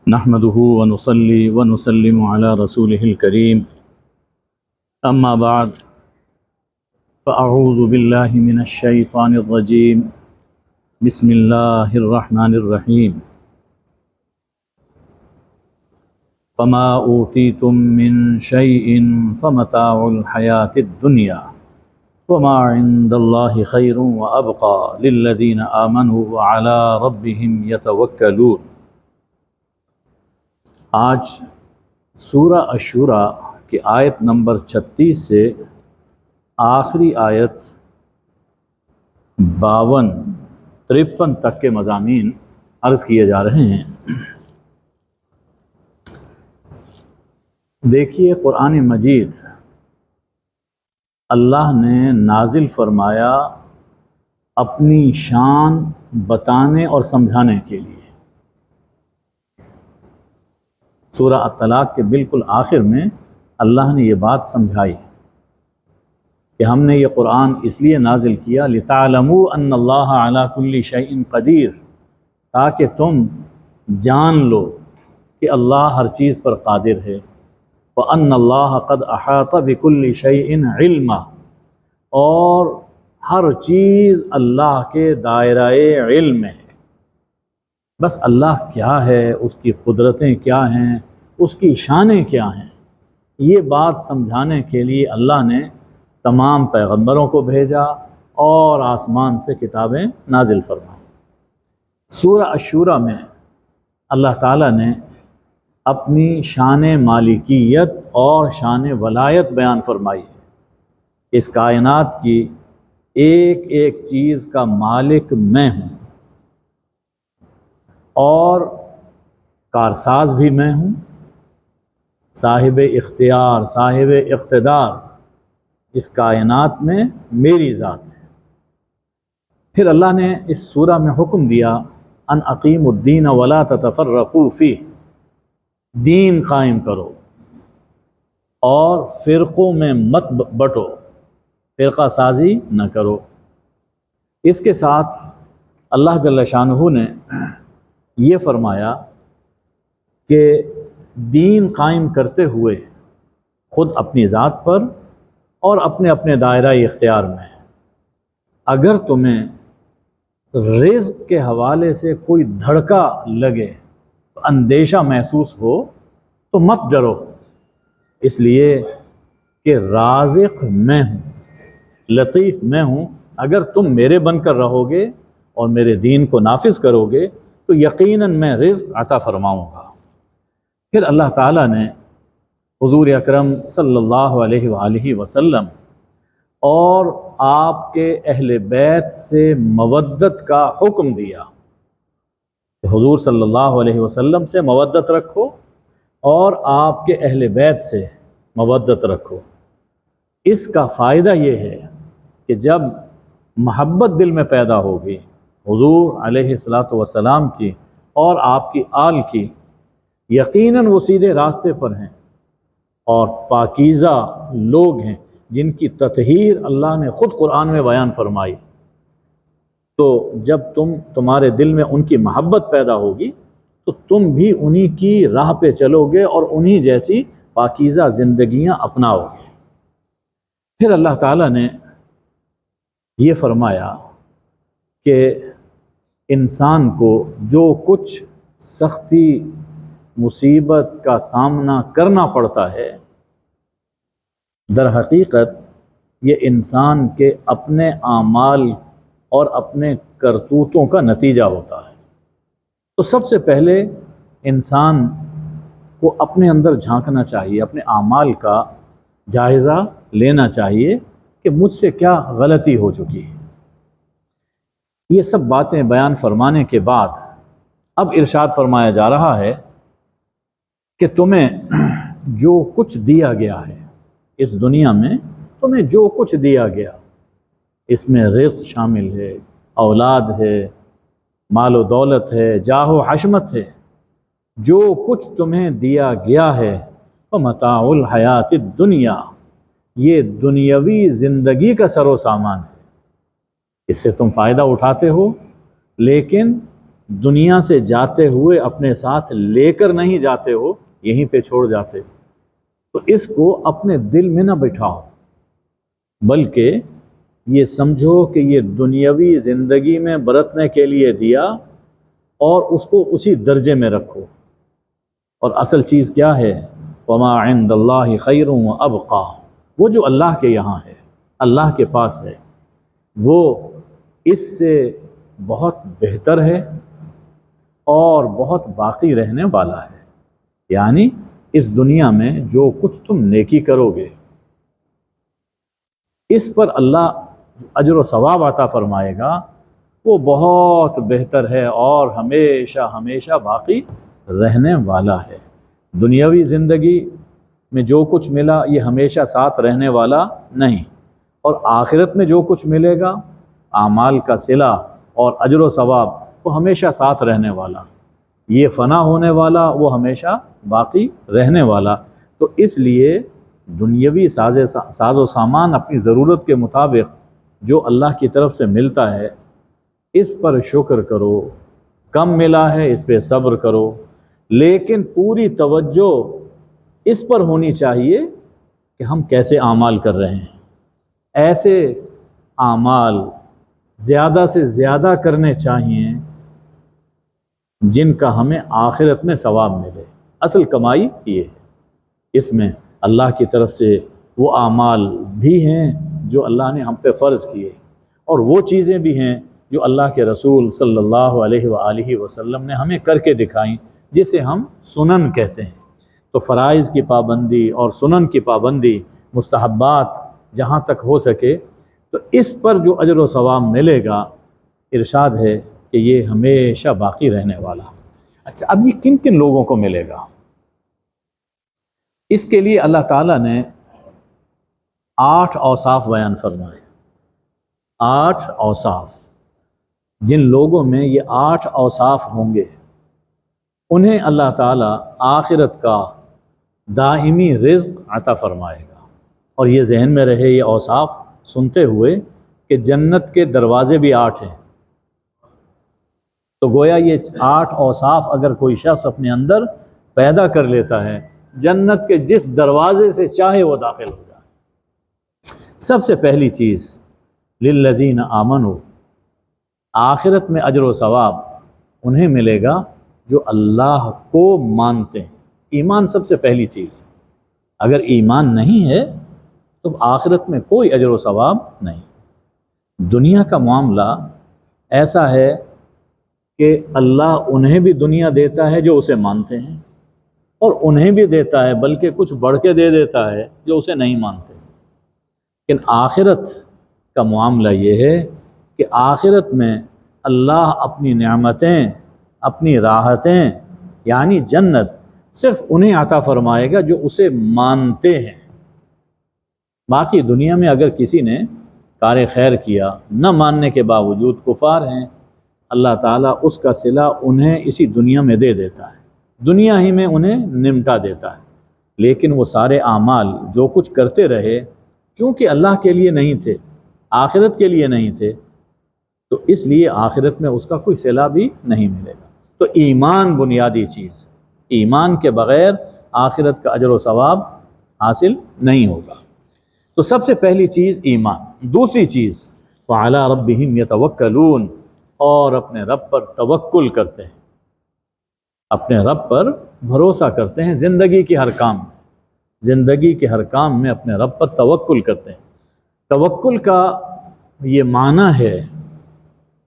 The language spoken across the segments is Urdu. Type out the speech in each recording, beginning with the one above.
نحمده ونصلي ونسلم على رسوله الكريم أما بعد فأعوذ بالله من الشيطان الرجيم بسم الله الرحمن الرحيم فما أوتيتم من شيء فمتاع الحياة الدنيا وما عند الله خير وأبقى للذين آمنوا وعلى ربهم يتوكلون۔ آج سورہ الشورى کی آیت نمبر 36 سے آخری آیت 52-53 تک کے مضامین عرض کیے جا رہے ہیں۔ دیکھیے، قرآن مجید اللہ نے نازل فرمایا اپنی شان بتانے اور سمجھانے کے لیے۔ سورہ الطلاق کے بالکل آخر میں اللہ نے یہ بات سمجھائی کہ ہم نے یہ قرآن اس لیے نازل کیا لِتَعْلَمُوا أَنَّ اللَّهَ عَلَى كُلِّ شَيْءٍ قَدِيرٌ، تاکہ تم جان لو کہ اللہ ہر چیز پر قادر ہے۔ وَأَنَّ اللَّهَ قَدْ أَحَاطَ بِكُلِّ شَيْءٍ عِلْمًا، اور ہر چیز اللہ کے دائرہ علم میں ہے۔ بس اللہ کیا ہے، اس کی قدرتیں کیا ہیں، اس کی شانیں کیا ہیں، یہ بات سمجھانے کے لیے اللہ نے تمام پیغمبروں کو بھیجا اور آسمان سے کتابیں نازل فرمائیں۔ سورہ الشورى میں اللہ تعالیٰ نے اپنی شان مالکیت اور شان ولایت بیان فرمائی ہے۔ اس کائنات کی ایک ایک چیز کا مالک میں ہوں، اور کارساز بھی میں ہوں، صاحب اختیار، صاحب اقتدار اس کائنات میں میری ذات ہے۔ پھر اللہ نے اس سورہ میں حکم دیا ان اقیموا الدین ولا تتفرقوا فیہ، دین قائم کرو اور فرقوں میں مت بٹو، فرقہ سازی نہ کرو۔ اس کے ساتھ اللہ جل شانہ نے یہ فرمایا کہ دین قائم کرتے ہوئے خود اپنی ذات پر اور اپنے اپنے دائرہ اختیار میں، اگر تمہیں رزق کے حوالے سے کوئی دھڑکا لگے، اندیشہ محسوس ہو تو مت ڈرو، اس لیے کہ رازق میں ہوں، لطیف میں ہوں۔ اگر تم میرے بن کر رہو گے اور میرے دین کو نافذ کرو گے تو یقیناً میں رزق عطا فرماؤں گا۔ پھر اللہ تعالیٰ نے حضور اکرم صلی اللہ علیہ وآلہ وسلم اور آپ کے اہل بیت سے مودت کا حکم دیا کہ حضور صلی اللہ علیہ وسلم سے مودت رکھو اور آپ کے اہل بیت سے مودت رکھو۔ اس کا فائدہ یہ ہے کہ جب محبت دل میں پیدا ہوگی حضور علیہ السلام کی اور آپ کی آل کی، یقیناً وہ سیدھے راستے پر ہیں اور پاکیزہ لوگ ہیں جن کی تطہیر اللہ نے خود قرآن میں بیان فرمائی۔ تو جب تمہارے دل میں ان کی محبت پیدا ہوگی تو تم بھی انہی کی راہ پہ چلو گے اور انہی جیسی پاکیزہ زندگیاں اپناؤ گے۔ پھر اللہ تعالیٰ نے یہ فرمایا کہ انسان کو جو کچھ سختی مصیبت کا سامنا کرنا پڑتا ہے، در حقیقت یہ انسان کے اپنے اعمال اور اپنے کرتوتوں کا نتیجہ ہوتا ہے۔ تو سب سے پہلے انسان کو اپنے اندر جھانکنا چاہیے، اپنے اعمال کا جائزہ لینا چاہیے کہ مجھ سے کیا غلطی ہو چکی ہے۔ یہ سب باتیں بیان فرمانے کے بعد اب ارشاد فرمایا جا رہا ہے کہ تمہیں جو کچھ دیا گیا ہے اس دنیا میں، تمہیں جو کچھ دیا گیا، اس میں رزق شامل ہے، اولاد ہے، مال و دولت ہے، جاہ و حشمت ہے، جو کچھ تمہیں دیا گیا ہے فمتاع الحیات الدنیا، یہ دنیاوی زندگی کا سر و سامان ہے، اس سے تم فائدہ اٹھاتے ہو، لیکن دنیا سے جاتے ہوئے اپنے ساتھ لے کر نہیں جاتے ہو، یہیں پہ چھوڑ جاتے ہو، تو اس کو اپنے دل میں نہ بٹھاؤ، بلکہ یہ سمجھو کہ یہ دنیاوی زندگی میں برتنے کے لیے دیا اور اس کو اسی درجے میں رکھو۔ اور اصل چیز کیا ہے؟ وما عند اللہ خیر وابقیٰ، وہ جو اللہ کے یہاں ہے، اللہ کے پاس ہے، وہ اس سے بہت بہتر ہے اور بہت باقی رہنے والا ہے۔ یعنی اس دنیا میں جو کچھ تم نیکی کرو گے اس پر اللہ اجر و ثواب عطا فرمائے گا، وہ بہت بہتر ہے اور ہمیشہ ہمیشہ باقی رہنے والا ہے۔ دنیاوی زندگی میں جو کچھ ملا یہ ہمیشہ ساتھ رہنے والا نہیں، اور آخرت میں جو کچھ ملے گا اعمال کا صلہ اور اجر و ثواب وہ ہمیشہ ساتھ رہنے والا، یہ فنا ہونے والا، وہ ہمیشہ باقی رہنے والا۔ تو اس لیے دنیاوی ساز و سامان اپنی ضرورت کے مطابق جو اللہ کی طرف سے ملتا ہے اس پر شکر کرو، کم ملا ہے اس پہ صبر کرو، لیکن پوری توجہ اس پر ہونی چاہیے کہ ہم کیسے اعمال کر رہے ہیں۔ ایسے اعمال زیادہ سے زیادہ کرنے چاہیے جن کا ہمیں آخرت میں ثواب ملے۔ اصل کمائی یہ ہے، اس میں اللہ کی طرف سے وہ اعمال بھی ہیں جو اللہ نے ہم پہ فرض کیے، اور وہ چیزیں بھی ہیں جو اللہ کے رسول صلی اللہ علیہ وآلہ وسلم نے ہمیں کر کے دکھائیں، جسے ہم سنن کہتے ہیں۔ تو فرائض کی پابندی اور سنن کی پابندی، مستحبات جہاں تک ہو سکے، تو اس پر جو اجر و ثواب ملے گا ارشاد ہے کہ یہ ہمیشہ باقی رہنے والا۔ اچھا، اب یہ کن کن لوگوں کو ملے گا؟ اس کے لیے اللہ تعالیٰ نے 8 اوصاف بیان فرمائے۔ 8 اوصاف، جن لوگوں میں یہ 8 اوصاف ہوں گے انہیں اللہ تعالیٰ آخرت کا دائمی رزق عطا فرمائے گا۔ اور یہ ذہن میں رہے یہ اوصاف سنتے ہوئے کہ جنت کے دروازے بھی 8 ہیں، تو گویا یہ 8 اوصاف اگر کوئی شخص اپنے اندر پیدا کر لیتا ہے، جنت کے جس دروازے سے چاہے وہ داخل ہو جائے۔ سب سے پہلی چیز للذین آمنوا، آخرت میں اجر و ثواب انہیں ملے گا جو اللہ کو مانتے ہیں۔ ایمان سب سے پہلی چیز، اگر ایمان نہیں ہے تو آخرت میں کوئی اجر و ثواب نہیں۔ دنیا کا معاملہ ایسا ہے کہ اللہ انہیں بھی دنیا دیتا ہے جو اسے مانتے ہیں، اور انہیں بھی دیتا ہے بلکہ کچھ بڑھ کے دے دیتا ہے جو اسے نہیں مانتے۔ لیکن آخرت کا معاملہ یہ ہے کہ آخرت میں اللہ اپنی نعمتیں، اپنی راحتیں یعنی جنت صرف انہیں عطا فرمائے گا جو اسے مانتے ہیں۔ باقی دنیا میں اگر کسی نے کار خیر کیا، نہ ماننے کے باوجود کفار ہیں، اللہ تعالیٰ اس کا صلہ انہیں اسی دنیا میں دے دیتا ہے، دنیا ہی میں انہیں نمٹا دیتا ہے۔ لیکن وہ سارے اعمال جو کچھ کرتے رہے، چونکہ اللہ کے لیے نہیں تھے، آخرت کے لیے نہیں تھے، تو اس لیے آخرت میں اس کا کوئی صلہ بھی نہیں ملے گا۔ تو ایمان بنیادی چیز، ایمان کے بغیر آخرت کا اجر و ثواب حاصل نہیں ہوگا۔ تو سب سے پہلی چیز ایمان۔ دوسری چیز وَعَلَىٰ رَبِّهِمْ يَتَوَكَّلُونَ، اور اپنے رب پر توکل کرتے ہیں، اپنے رب پر بھروسہ کرتے ہیں زندگی کے ہر کام میں، زندگی کے ہر کام میں اپنے رب پر توکل کرتے ہیں۔ توکل کا یہ معنی ہے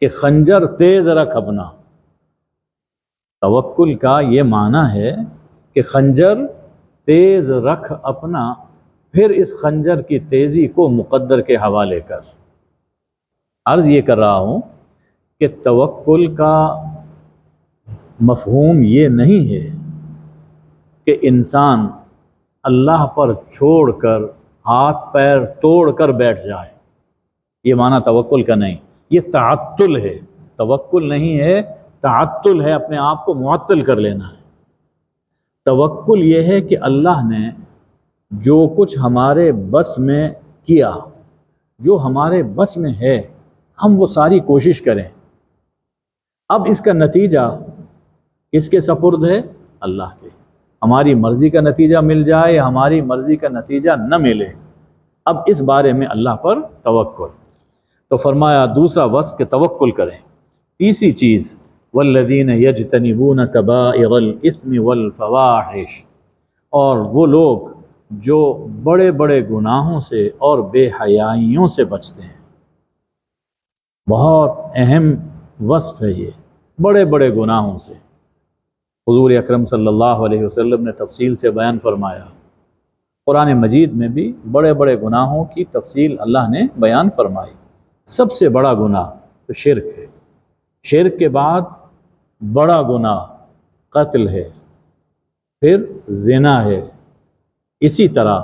کہ خنجر تیز رکھ اپنا، توکل کا یہ معنی ہے کہ خنجر تیز رکھ اپنا، پھر اس خنجر کی تیزی کو مقدر کے حوالے کر۔ عرض یہ کر رہا ہوں کہ توکل کا مفہوم یہ نہیں ہے کہ انسان اللہ پر چھوڑ کر ہاتھ پیر توڑ کر بیٹھ جائے، یہ معنی توکل کا نہیں، یہ تعطل ہے۔ توکل نہیں ہے، تعطل ہے، اپنے آپ کو معطل کر لینا ہے۔ توکل یہ ہے کہ اللہ نے جو کچھ ہمارے بس میں کیا، جو ہمارے بس میں ہے، ہم وہ ساری کوشش کریں اب اس کا نتیجہ کس کے سپرد ہے؟ اللہ کے۔ ہماری مرضی کا نتیجہ مل جائے، ہماری مرضی کا نتیجہ نہ ملے، اب اس بارے میں اللہ پر توکل۔ تو فرمایا دوسرا وصف کہ توکل کریں۔ تیسری چیز والذین یجتنبون کبائر الاثم والفواحش، اور وہ لوگ جو بڑے بڑے گناہوں سے اور بے حیائیوں سے بچتے ہیں۔ بہت اہم وصف ہے یہ، بڑے بڑے گناہوں سے۔ حضور اکرم صلی اللہ علیہ وسلم نے تفصیل سے بیان فرمایا، قرآن مجید میں بھی بڑے بڑے گناہوں کی تفصیل اللہ نے بیان فرمائی۔ سب سے بڑا گناہ تو شرک ہے، شرک کے بعد بڑا گناہ قتل ہے، پھر زنا ہے، اسی طرح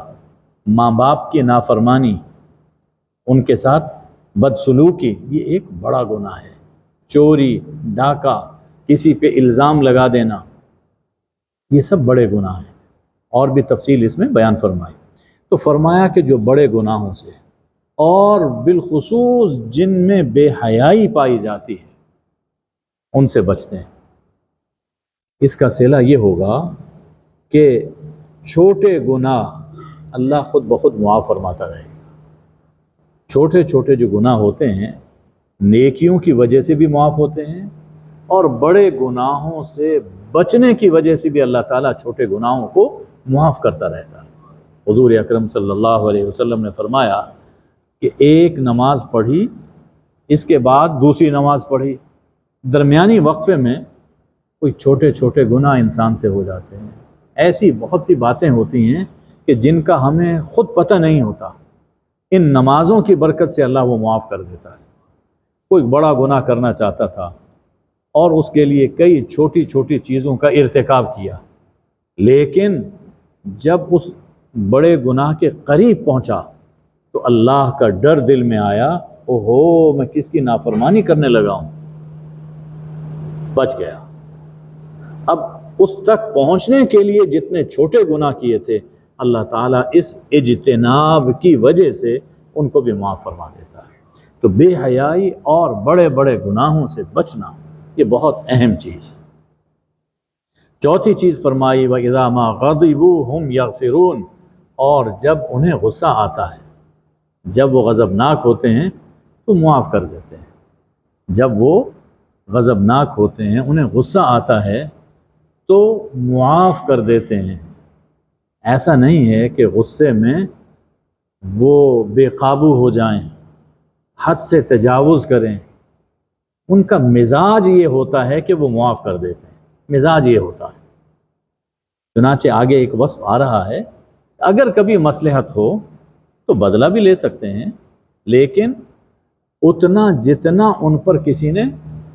ماں باپ کی نافرمانی، ان کے ساتھ بدسلوکی، یہ ایک بڑا گناہ ہے۔ چوری، ڈاکہ، کسی پہ الزام لگا دینا، یہ سب بڑے گناہ ہیں، اور بھی تفصیل اس میں بیان فرمائی۔ تو فرمایا کہ جو بڑے گناہوں سے اور بالخصوص جن میں بے حیائی پائی جاتی ہے ان سے بچتے ہیں۔ اس کا صلہ یہ ہوگا کہ چھوٹے گناہ اللہ خود بخود معاف فرماتا رہے گا۔ چھوٹے چھوٹے جو گناہ ہوتے ہیں نیکیوں کی وجہ سے بھی معاف ہوتے ہیں، اور بڑے گناہوں سے بچنے کی وجہ سے بھی اللہ تعالیٰ چھوٹے گناہوں کو معاف کرتا رہتا ہے۔ حضور اکرم صلی اللہ علیہ وسلم نے فرمایا کہ ایک نماز پڑھی، اس کے بعد دوسری نماز پڑھی، درمیانی وقفے میں کوئی چھوٹے چھوٹے گناہ انسان سے ہو جاتے ہیں۔ ایسی بہت سی باتیں ہوتی ہیں کہ جن کا ہمیں خود پتہ نہیں ہوتا، ان نمازوں کی برکت سے اللہ وہ معاف کر دیتا ہے۔ کوئی بڑا گناہ کرنا چاہتا تھا اور اس کے لیے کئی چھوٹی چھوٹی چیزوں کا ارتکاب کیا، لیکن جب اس بڑے گناہ کے قریب پہنچا تو اللہ کا ڈر دل میں آیا، اوہو میں کس کی نافرمانی کرنے لگا ہوں، بچ گیا۔ اب اس تک پہنچنے کے لیے جتنے چھوٹے گناہ کیے تھے اللہ تعالیٰ اس اجتناب کی وجہ سے ان کو بھی معاف فرما دیتا ہے۔ تو بے حیائی اور بڑے بڑے گناہوں سے بچنا یہ بہت اہم چیز ہے۔ چوتھی چیز فرمائی وَإِذَا مَا غَضِبُوا هُمْ يَغْفِرُونَ، اور جب انہیں غصہ آتا ہے، جب وہ غضبناک ہوتے ہیں تو معاف کر دیتے ہیں۔ جب وہ غضبناک ہوتے ہیں، انہیں غصہ آتا ہے تو معاف کر دیتے ہیں۔ ایسا نہیں ہے کہ غصے میں وہ بے قابو ہو جائیں، حد سے تجاوز کریں۔ ان کا مزاج یہ ہوتا ہے کہ وہ معاف کر دیتے ہیں، مزاج یہ ہوتا ہے۔ چنانچہ آگے ایک وصف آ رہا ہے، اگر کبھی مصلحت ہو تو بدلہ بھی لے سکتے ہیں، لیکن اتنا جتنا ان پر کسی نے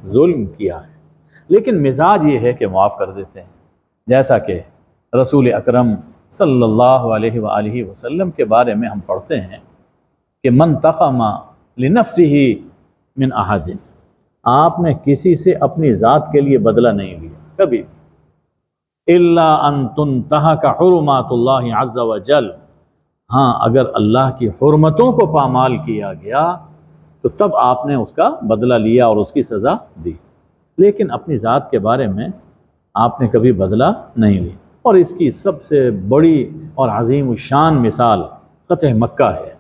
ظلم کیا ہے، لیکن مزاج یہ ہے کہ معاف کر دیتے ہیں۔ جیسا کہ رسول اکرم صلی اللہ علیہ وآلہ وسلم کے بارے میں ہم پڑھتے ہیں کہ من تقم لنفسہ من احد، آپ نے کسی سے اپنی ذات کے لیے بدلہ نہیں لیا کبھی بھی، الا ان تنتہک حرمات اللہ عز وجل، ہاں اگر اللہ کی حرمتوں کو پامال کیا گیا تو تب آپ نے اس کا بدلہ لیا اور اس کی سزا دی، لیکن اپنی ذات کے بارے میں آپ نے کبھی بدلہ نہیں لی۔ اور اس کی سب سے بڑی اور عظیم الشان مثال فتح مکہ ہے،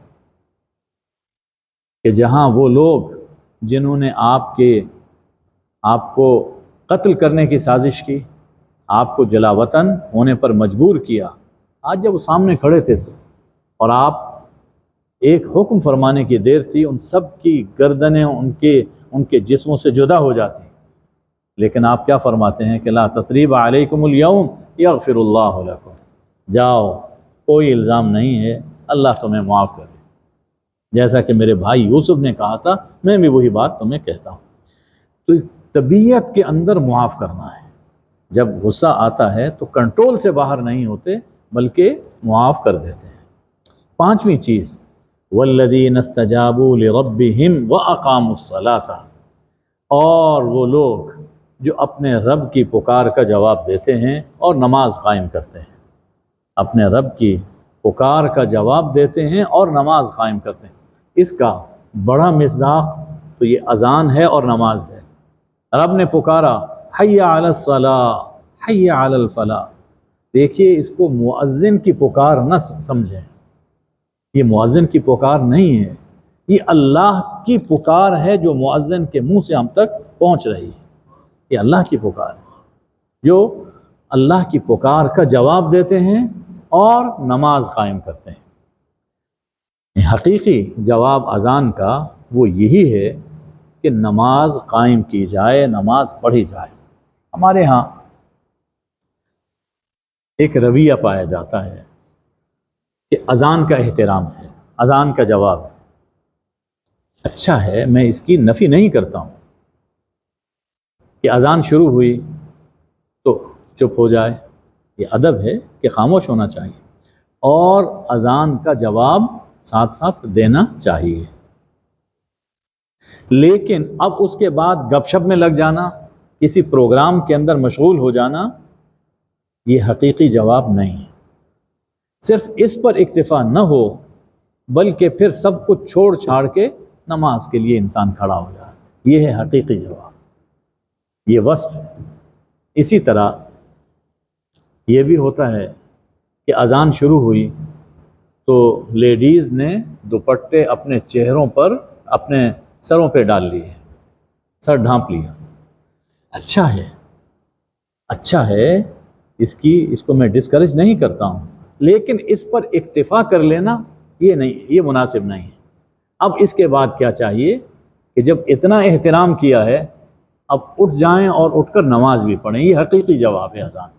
کہ جہاں وہ لوگ جنہوں نے آپ کو قتل کرنے کی سازش کی، آپ کو جلا وطن ہونے پر مجبور کیا، آج جب وہ سامنے کھڑے تھے اور آپ ایک حکم فرمانے کی دیر تھی، ان سب کی گردنیں ان کے جسموں سے جدا ہو جاتی، لیکن آپ کیا فرماتے ہیں کہ لا تثریب علیکم اليوم یغفر اللہ لکم، جاؤ کوئی الزام نہیں ہے، اللہ تمہیں معاف کر دے۔ جیسا کہ میرے بھائی یوسف نے کہا تھا، میں بھی وہی بات تمہیں کہتا ہوں۔ تو طبیعت کے اندر معاف کرنا ہے، جب غصہ آتا ہے تو کنٹرول سے باہر نہیں ہوتے بلکہ معاف کر دیتے ہیں۔ پانچویں چیز والذین استجابوا لربہم واقاموا الصلاۃ، اور وہ لوگ جو اپنے رب کی پکار کا جواب دیتے ہیں اور نماز قائم کرتے ہیں، اپنے رب کی پکار کا جواب دیتے ہیں اور نماز قائم کرتے ہیں۔ اس کا بڑا مصداق تو یہ اذان ہے اور نماز ہے۔ رب نے پکارا حی علی الصلاۃ حی علی الفلاح. دیکھیے اس کو مؤذن کی پکار نہ سمجھیں، یہ مؤذن کی پکار نہیں ہے، یہ اللہ کی پکار ہے جو مؤذن کے منہ سے ہم تک پہنچ رہی ہے. یہ اللہ کی پکار ہے جو اللہ کی پکار کا جواب دیتے ہیں اور نماز قائم کرتے ہیں. حقیقی جواب اذان کا وہ یہی ہے کہ نماز قائم کی جائے، نماز پڑھی جائے. ہمارے ہاں ایک رویہ پایا جاتا ہے کہ اذان کا احترام ہے، اذان کا جواب ہے. اچھا ہے، میں اس کی نفی نہیں کرتا ہوں کہ اذان شروع ہوئی تو چپ ہو جائے، یہ ادب ہے کہ خاموش ہونا چاہیے اور اذان کا جواب ساتھ ساتھ دینا چاہیے. لیکن اب اس کے بعد گپ شپ میں لگ جانا، کسی پروگرام کے اندر مشغول ہو جانا، یہ حقیقی جواب نہیں ہے. صرف اس پر اکتفا نہ ہو بلکہ پھر سب کچھ چھوڑ چھاڑ کے نماز کے لیے انسان کھڑا ہو جائے، یہ ہے حقیقی جواب، یہ وصف ہے. اسی طرح یہ بھی ہوتا ہے کہ اذان شروع ہوئی تو لیڈیز نے دوپٹے اپنے چہروں پر، اپنے سروں پہ ڈال لیے، سر ڈھانپ لیا. اچھا ہے، اچھا ہے، اس کو میں ڈسکریج نہیں کرتا ہوں، لیکن اس پر اکتفا کر لینا یہ نہیں، یہ مناسب نہیں ہے. اب اس کے بعد کیا چاہیے کہ جب اتنا احترام کیا ہے اب اٹھ جائیں اور اٹھ کر نماز بھی پڑھیں. یہ حقیقی جواب ہے اذان.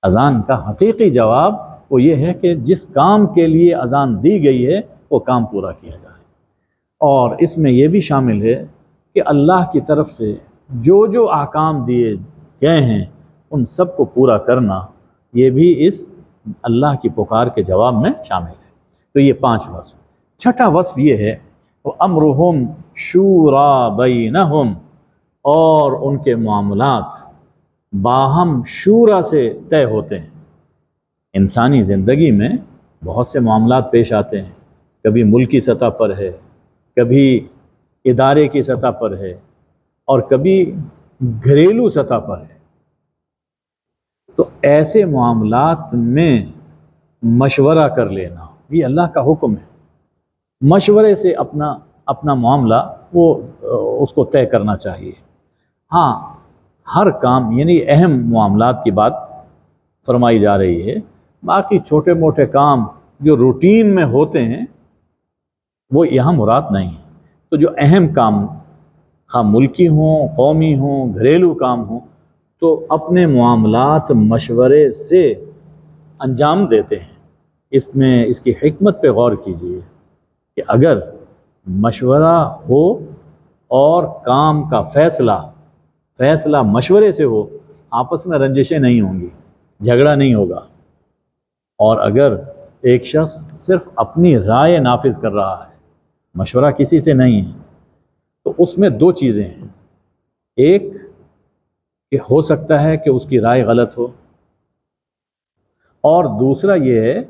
اذان کا حقیقی جواب وہ یہ ہے کہ جس کام کے لیے اذان دی گئی ہے وہ کام پورا کیا جائے. اور اس میں یہ بھی شامل ہے کہ اللہ کی طرف سے جو جو احکام دیے گئے ہیں ان سب کو پورا کرنا، یہ بھی اس اللہ کی پکار کے جواب میں شامل ہے. تو یہ 5 وصف. چھٹا وصف یہ ہے وَأَمْرُهُمْ شُورَى بَيْنَهُمْ، اور ان کے معاملات باہم شورا سے طے ہوتے ہیں. انسانی زندگی میں بہت سے معاملات پیش آتے ہیں، کبھی ملکی سطح پر ہے، کبھی ادارے کی سطح پر ہے اور کبھی گھریلو سطح پر ہے. تو ایسے معاملات میں مشورہ کر لینا یہ اللہ کا حکم ہے. مشورے سے اپنا معاملہ وہ اس کو طے کرنا چاہیے. ہاں، ہر کام یعنی اہم معاملات کی بات فرمائی جا رہی ہے، باقی چھوٹے موٹے کام جو روٹین میں ہوتے ہیں وہ یہاں مراد نہیں ہے. تو جو اہم کام خواہ ملکی ہوں، قومی ہوں، گھریلو کام ہوں، تو اپنے معاملات مشورے سے انجام دیتے ہیں. اس میں اس کی حکمت پہ غور کیجیے کہ اگر مشورہ ہو اور کام کا فیصلہ مشورے سے ہو، آپس میں رنجشیں نہیں ہوں گی، جھگڑا نہیں ہوگا. اور اگر ایک شخص صرف اپنی رائے نافذ کر رہا ہے، مشورہ کسی سے نہیں ہے، تو اس میں 2 چیزیں ہیں. ایک کہ ہو سکتا ہے کہ اس کی رائے غلط ہو، اور دوسرا یہ ہے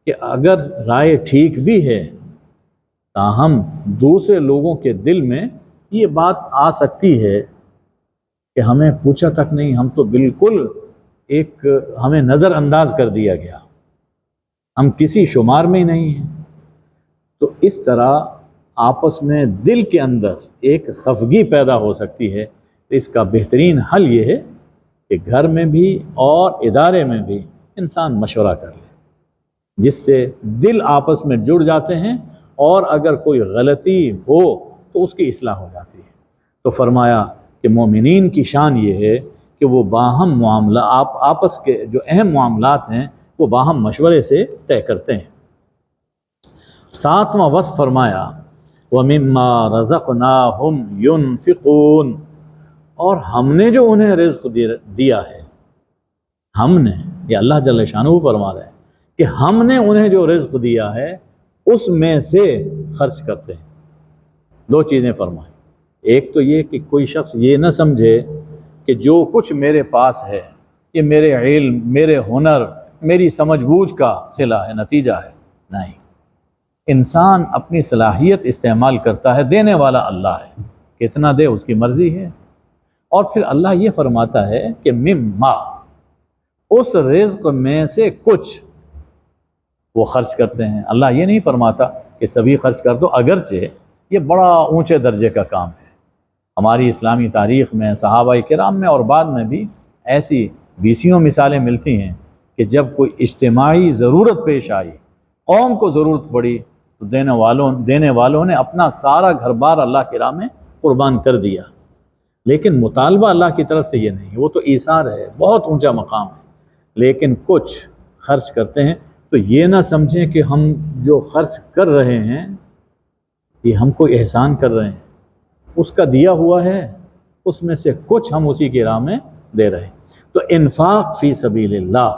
کہ اگر رائے ٹھیک بھی ہے تاہم دوسرے لوگوں کے دل میں یہ بات آ سکتی ہے کہ ہمیں پوچھا تک نہیں، ہم تو بالکل ہمیں نظر انداز کر دیا گیا، ہم کسی شمار میں ہی نہیں ہیں. تو اس طرح آپس میں دل کے اندر ایک خفگی پیدا ہو سکتی ہے. اس کا بہترین حل یہ ہے کہ گھر میں بھی اور ادارے میں بھی انسان مشورہ کر لے، جس سے دل آپس میں جڑ جاتے ہیں اور اگر کوئی غلطی ہو تو اس کی اصلاح ہو جاتی ہے. تو فرمایا کہ مومنین کی شان یہ ہے کہ وہ باہم معاملہ آپس کے جو اہم معاملات ہیں وہ باہم مشورے سے طے کرتے ہیں. 7واں وصف فرمایا وَمِمَّا رَزَقْنَاهُمْ يُنْفِقُونَ، اور ہم نے جو انہیں رزق دیا ہے، ہم نے، یہ اللہ جل شانہ فرما رہے ہیں کہ ہم نے انہیں جو رزق دیا ہے اس میں سے خرچ کرتے ہیں. 2 چیزیں فرمائیں. ایک تو یہ کہ کوئی شخص یہ نہ سمجھے کہ جو کچھ میرے پاس ہے یہ میرے علم، میرے ہنر، میری سمجھ بوجھ کا صلہ ہے، نتیجہ ہے. نہیں، انسان اپنی صلاحیت استعمال کرتا ہے، دینے والا اللہ ہے، کتنا دے اس کی مرضی ہے. اور پھر اللہ یہ فرماتا ہے کہ مما، اس رزق میں سے کچھ وہ خرچ کرتے ہیں۔ اللہ یہ نہیں فرماتا کہ سبھی خرچ کر دو، اگرچہ یہ بڑا اونچے درجے کا کام ہے۔ ہماری اسلامی تاریخ میں، صحابہ کرام میں اور بعد میں بھی ایسی بیسیوں مثالیں ملتی ہیں کہ جب کوئی اجتماعی ضرورت پیش آئی، قوم کو ضرورت پڑی، تو دینے والوں نے اپنا سارا گھر بار اللہ کی راہ میں قربان کر دیا۔ لیکن مطالبہ اللہ کی طرف سے یہ نہیں، وہ تو ایثار ہے، بہت اونچا مقام ہے۔ لیکن کچھ خرچ کرتے ہیں تو یہ نہ سمجھیں کہ ہم جو خرچ کر رہے ہیں یہ ہم کو احسان کر رہے ہیں، اس کا دیا ہوا ہے، اس میں سے کچھ ہم اسی کی راہ میں دے رہے ہیں۔ تو انفاق فی سبیل اللہ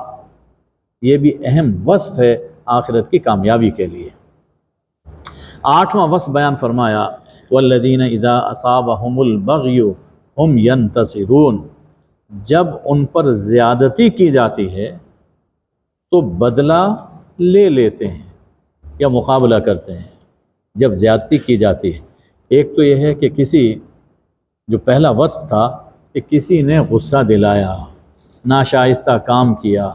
یہ بھی اہم وصف ہے آخرت کی کامیابی کے لیے۔ 8واں وصف بیان فرمایا، والذین اذا اصابہم البغی ہم ینتصرون، جب ان پر زیادتی کی جاتی ہے تو بدلہ لے لیتے ہیں یا مقابلہ کرتے ہیں۔ جب زیادتی کی جاتی ہے، ایک تو یہ ہے کہ کسی، جو پہلا وصف تھا کہ کسی نے غصہ دلایا، ناشائستہ کام کیا،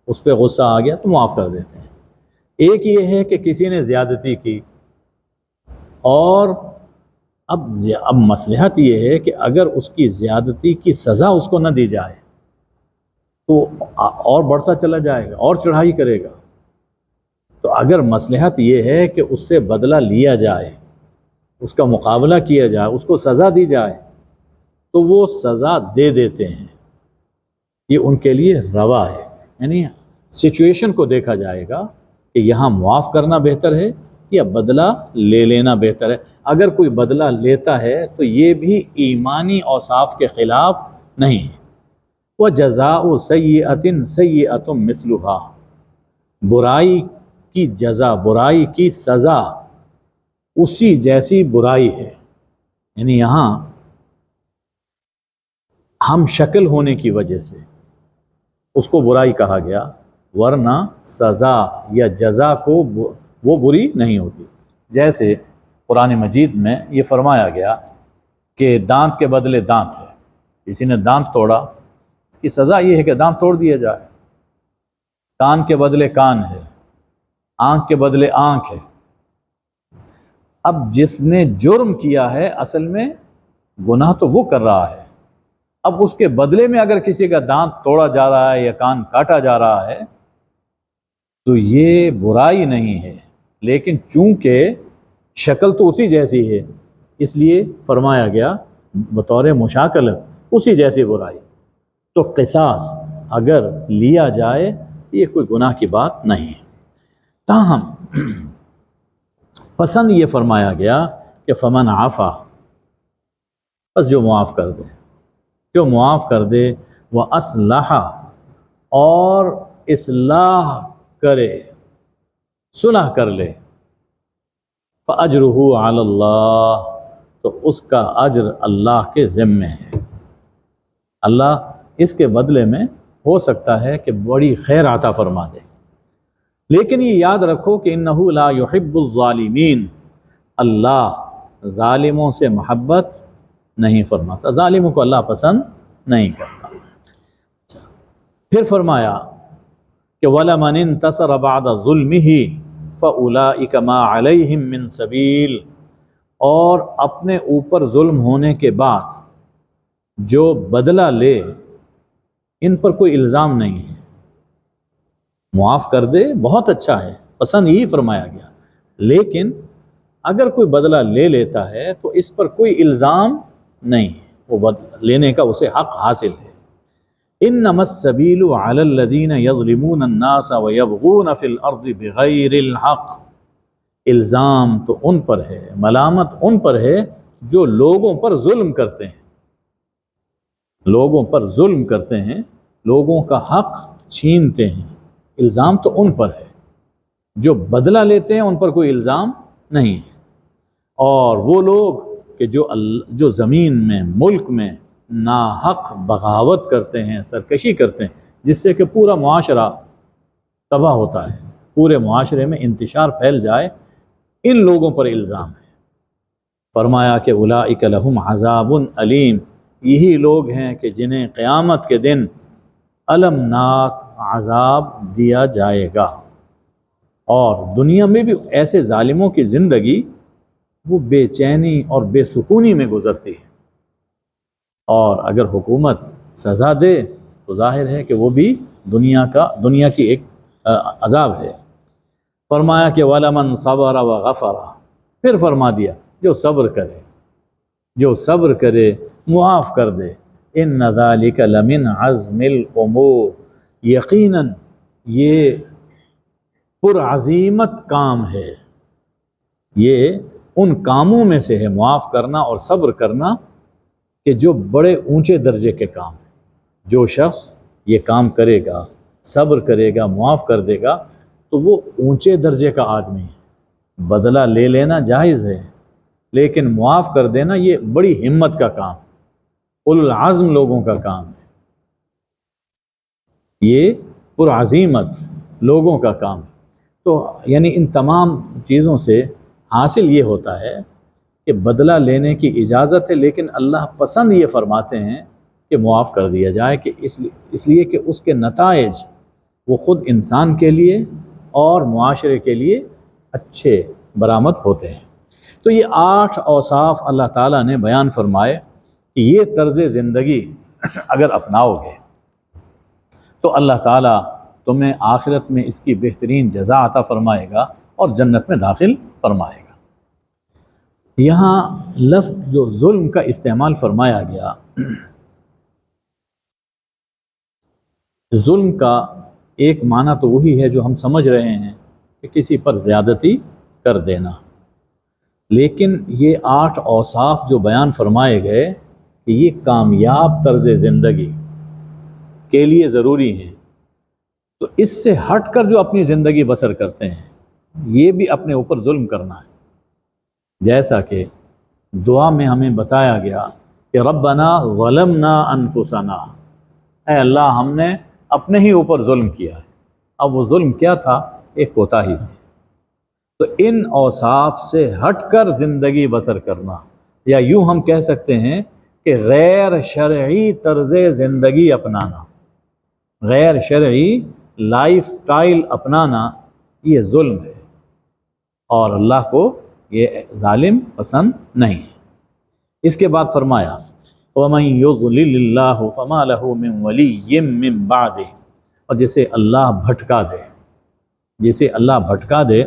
اس پہ غصہ آ گیا تو معاف کر دیتے ہیں۔ ایک یہ ہے کہ کسی نے زیادتی کی، اور اب مصلحت یہ ہے کہ اگر اس کی زیادتی کی سزا اس کو نہ دی جائے تو اور بڑھتا چلا جائے گا اور چڑھائی کرے گا۔ تو اگر مصلحت یہ ہے کہ اس سے بدلہ لیا جائے، اس کا مقابلہ کیا جائے، اس کو سزا دی جائے، تو وہ سزا دے دیتے ہیں۔ یہ ان کے لیے روا ہے، یعنی سچویشن کو دیکھا جائے گا کہ یہاں معاف کرنا بہتر ہے یا بدلہ لے لینا بہتر ہے۔ اگر کوئی بدلہ لیتا ہے تو یہ بھی ایمانی اوصاف کے خلاف نہیں ہے۔ وَجَزَاءُ سَيِّئَةٍ سَيِّئَةٌ مِثْلُهَا، برائی کی جزا، برائی کی سزا اسی جیسی برائی ہے۔ یعنی یہاں ہم شکل ہونے کی وجہ سے اس کو برائی کہا گیا، ورنہ سزا یا جزا کو وہ بری نہیں ہوتی۔ جیسے قرآن مجید میں یہ فرمایا گیا کہ دانت کے بدلے دانت ہے، کسی نے دانت توڑا، اس کی سزا یہ ہے کہ دانت توڑ دیا جائے۔ کان کے بدلے کان ہے، آنکھ کے بدلے آنکھ ہے۔ اب جس نے جرم کیا ہے اصل میں گناہ تو وہ کر رہا ہے، اب اس کے بدلے میں اگر کسی کا دانت توڑا جا رہا ہے یا کان کاٹا جا رہا ہے تو یہ برائی نہیں ہے، لیکن چونکہ شکل تو اسی جیسی ہے اس لیے فرمایا گیا بطور مشاکلت اسی جیسی برائی۔ تو قصاص اگر لیا جائے یہ کوئی گناہ کی بات نہیں ہے۔ تاہم پسند یہ فرمایا گیا کہ فمن عفا، بس جو معاف کر دے، جو معاف کر دے، وہ اصلح، اور اصلاح کرے، صلح کر لے، فاجرہ علی اللہ، تو اس کا اجر اللہ کے ذمے ہے۔ اللہ اس کے بدلے میں ہو سکتا ہے کہ بڑی خیر عطا فرما دے، لیکن یہ یاد رکھو کہ انہ لا یحب الظالمین، اللہ ظالموں سے محبت نہیں فرماتا، ظالموں کو اللہ پسند نہیں کرتا۔ پھر فرمایا کہ وَلَمَنِ انتَصَرَ بَعْدَ ظُلْمِهِ فَأُولَٰئِكَ مَا عَلَيْهِمْ مِنْ سَبِيلٍ، اور اپنے اوپر ظلم ہونے کے بعد جو بدلہ لے، ان پر کوئی الزام نہیں ہے۔ معاف کر دے بہت اچھا ہے، پسند یہی فرمایا گیا، لیکن اگر کوئی بدلہ لے لیتا ہے تو اس پر کوئی الزام نہیں ہے، وہ بدلہ لینے کا اسے حق حاصل ہے۔ انما السبیل علی الذین یظلمون الناس ویبغون فی الارض بغیر الحق، الزام تو ان پر ہے، ملامت ان پر ہے جو لوگوں پر ظلم کرتے ہیں، لوگوں پر ظلم کرتے ہیں، لوگوں کا حق چھینتے ہیں، الزام تو ان پر ہے۔ جو بدلہ لیتے ہیں ان پر کوئی الزام نہیں ہے۔ اور وہ لوگ کہ جو زمین میں، ملک میں ناحق بغاوت کرتے ہیں، سرکشی کرتے ہیں، جس سے کہ پورا معاشرہ تباہ ہوتا ہے، پورے معاشرے میں انتشار پھیل جائے، ان لوگوں پر الزام ہے۔ فرمایا کہ اولئک لہم عذاب علیم، یہی لوگ ہیں کہ جنہیں قیامت کے دن المناک عذاب دیا جائے گا۔ اور دنیا میں بھی ایسے ظالموں کی زندگی وہ بے چینی اور بے سکونی میں گزرتی ہے، اور اگر حکومت سزا دے تو ظاہر ہے کہ وہ بھی دنیا کی ایک عذاب ہے۔ فرمایا کہ وَلَمَنْ صَبَرَ وَغَفَرَ، پھر فرما دیا جو صبر کرے معاف کر دے، إِنَّ ذَلِكَ لَمِنْ عَزْمِ الْأُمُورِ، یقیناً یہ پرعزیمت کام ہے، یہ ان کاموں میں سے ہے معاف کرنا اور صبر کرنا کہ جو بڑے اونچے درجے کے کام ہیں۔ جو شخص یہ کام کرے گا، صبر کرے گا، معاف کر دے گا، تو وہ اونچے درجے کا آدمی ہے۔ بدلہ لے لینا جائز ہے، لیکن معاف کر دینا یہ بڑی ہمت کا کام، اولو العزم لوگوں کا کام ہے، یہ پرعزیمت لوگوں کا کام ہے۔ تو یعنی ان تمام چیزوں سے حاصل یہ ہوتا ہے کہ بدلہ لینے کی اجازت ہے، لیکن اللہ پسند یہ فرماتے ہیں کہ معاف کر دیا جائے، کہ اس لیے کہ اس کے نتائج وہ خود انسان کے لیے اور معاشرے کے لیے اچھے برآمد ہوتے ہیں۔ تو یہ 8 اوصاف اللہ تعالیٰ نے بیان فرمائے کہ یہ طرز زندگی اگر اپناؤ گے تو اللہ تعالیٰ تمہیں آخرت میں اس کی بہترین جزا عطا فرمائے گا اور جنت میں داخل فرمائے گا۔ یہاں لفظ جو ظلم کا استعمال فرمایا گیا، ظلم کا ایک معنی تو وہی ہے جو ہم سمجھ رہے ہیں کہ کسی پر زیادتی کر دینا، لیکن یہ 8 اوصاف جو بیان فرمائے گئے کہ یہ کامیاب طرز زندگی کے لیے ضروری ہیں، تو اس سے ہٹ کر جو اپنی زندگی بسر کرتے ہیں یہ بھی اپنے اوپر ظلم کرنا ہے۔ جیسا کہ دعا میں ہمیں بتایا گیا کہ ربنا ظلمنا انفسنا، اے اللہ ہم نے اپنے ہی اوپر ظلم کیا ہے۔ اب وہ ظلم کیا تھا؟ ایک کوتاہی تھی۔ تو ان اوصاف سے ہٹ کر زندگی بسر کرنا، یا یوں ہم کہہ سکتے ہیں کہ غیر شرعی طرز زندگی اپنانا، غیر شرعی لائف سٹائل اپنانا، یہ ظلم ہے، اور اللہ کو یہ ظالم پسند نہیں ہے۔ اس کے بعد فرمایا وَمَن يُضْلِلِ اللَّهُ فَمَا لَهُ مِن وَلِيٍّ مِّن بَعْدِهِ، اور جسے اللہ بھٹکا دے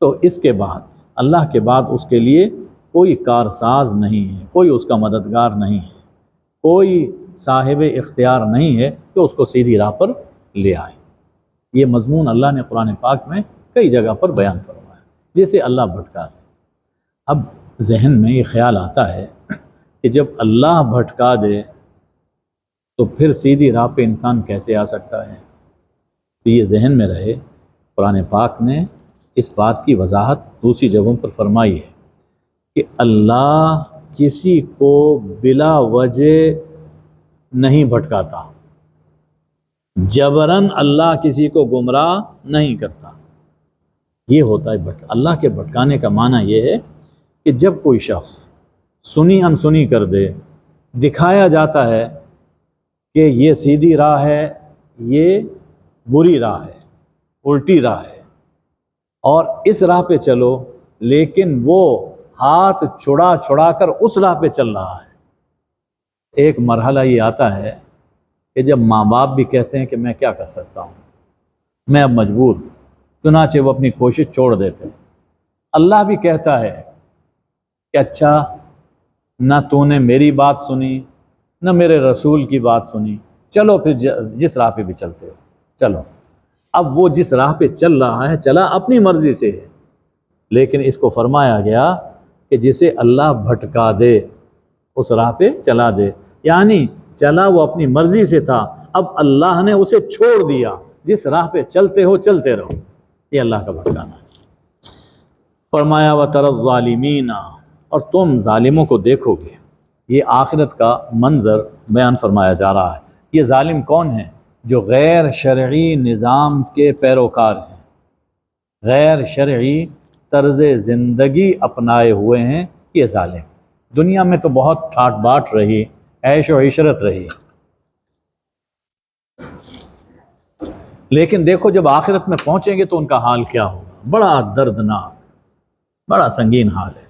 تو اس کے بعد، اللہ کے بعد اس کے لیے کوئی کارساز نہیں ہے، کوئی اس کا مددگار نہیں ہے، کوئی صاحب اختیار نہیں ہے کہ اس کو سیدھی راہ پر لے آئے۔ یہ مضمون اللہ نے قرآن پاک میں کئی جگہ پر بیان فرمایا، جسے اللہ بھٹکا دے۔ اب ذہن میں یہ خیال آتا ہے کہ جب اللہ بھٹکا دے تو پھر سیدھی راہ پہ انسان کیسے آ سکتا ہے؟ تو یہ ذہن میں رہے، قرآن پاک نے اس بات کی وضاحت دوسری جگہوں پر فرمائی ہے کہ اللہ کسی کو بلا وجہ نہیں بھٹکاتا، جبراً اللہ کسی کو گمراہ نہیں کرتا۔ یہ ہوتا ہے اللہ کے بھٹکانے کا معنی یہ ہے کہ جب کوئی شخص سنی انسنی کر دے، دکھایا جاتا ہے کہ یہ سیدھی راہ ہے، یہ بری راہ ہے، الٹی راہ ہے، اور اس راہ پہ چلو، لیکن وہ ہاتھ چھڑا کر اس راہ پہ چل رہا ہے۔ ایک مرحلہ یہ آتا ہے کہ جب ماں باپ بھی کہتے ہیں کہ میں کیا کر سکتا ہوں، میں اب مجبور ہوں، چنانچہ وہ اپنی کوشش چھوڑ دیتے ہیں۔ اللہ بھی کہتا ہے کہ اچھا، نہ تو نے میری بات سنی، نہ میرے رسول کی بات سنی، چلو پھر جس راہ پہ بھی چلتے ہو چلو۔ اب وہ جس راہ پہ چل رہا ہے، چلا اپنی مرضی سے ہے، لیکن اس کو فرمایا گیا کہ جسے اللہ بھٹکا دے اس راہ پہ چلا دے، یعنی چلا وہ اپنی مرضی سے تھا، اب اللہ نے اسے چھوڑ دیا، جس راہ پہ چلتے ہو چلتے رہو۔ یہ اللہ کا بھٹکانا ہے۔ فرمایا وَتَرَى الظَّالِمِينَ، اور تم ظالموں کو دیکھو گے۔ یہ آخرت کا منظر بیان فرمایا جا رہا ہے۔ یہ ظالم کون ہیں؟ جو غیر شرعی نظام کے پیروکار ہیں، غیر شرعی طرز زندگی اپنائے ہوئے ہیں، یہ ظالم۔ دنیا میں تو بہت ٹھاٹ باٹ رہی، عیش و عشرت رہی، لیکن دیکھو جب آخرت میں پہنچیں گے تو ان کا حال کیا ہوگا، بڑا دردناک، بڑا سنگین حال ہے۔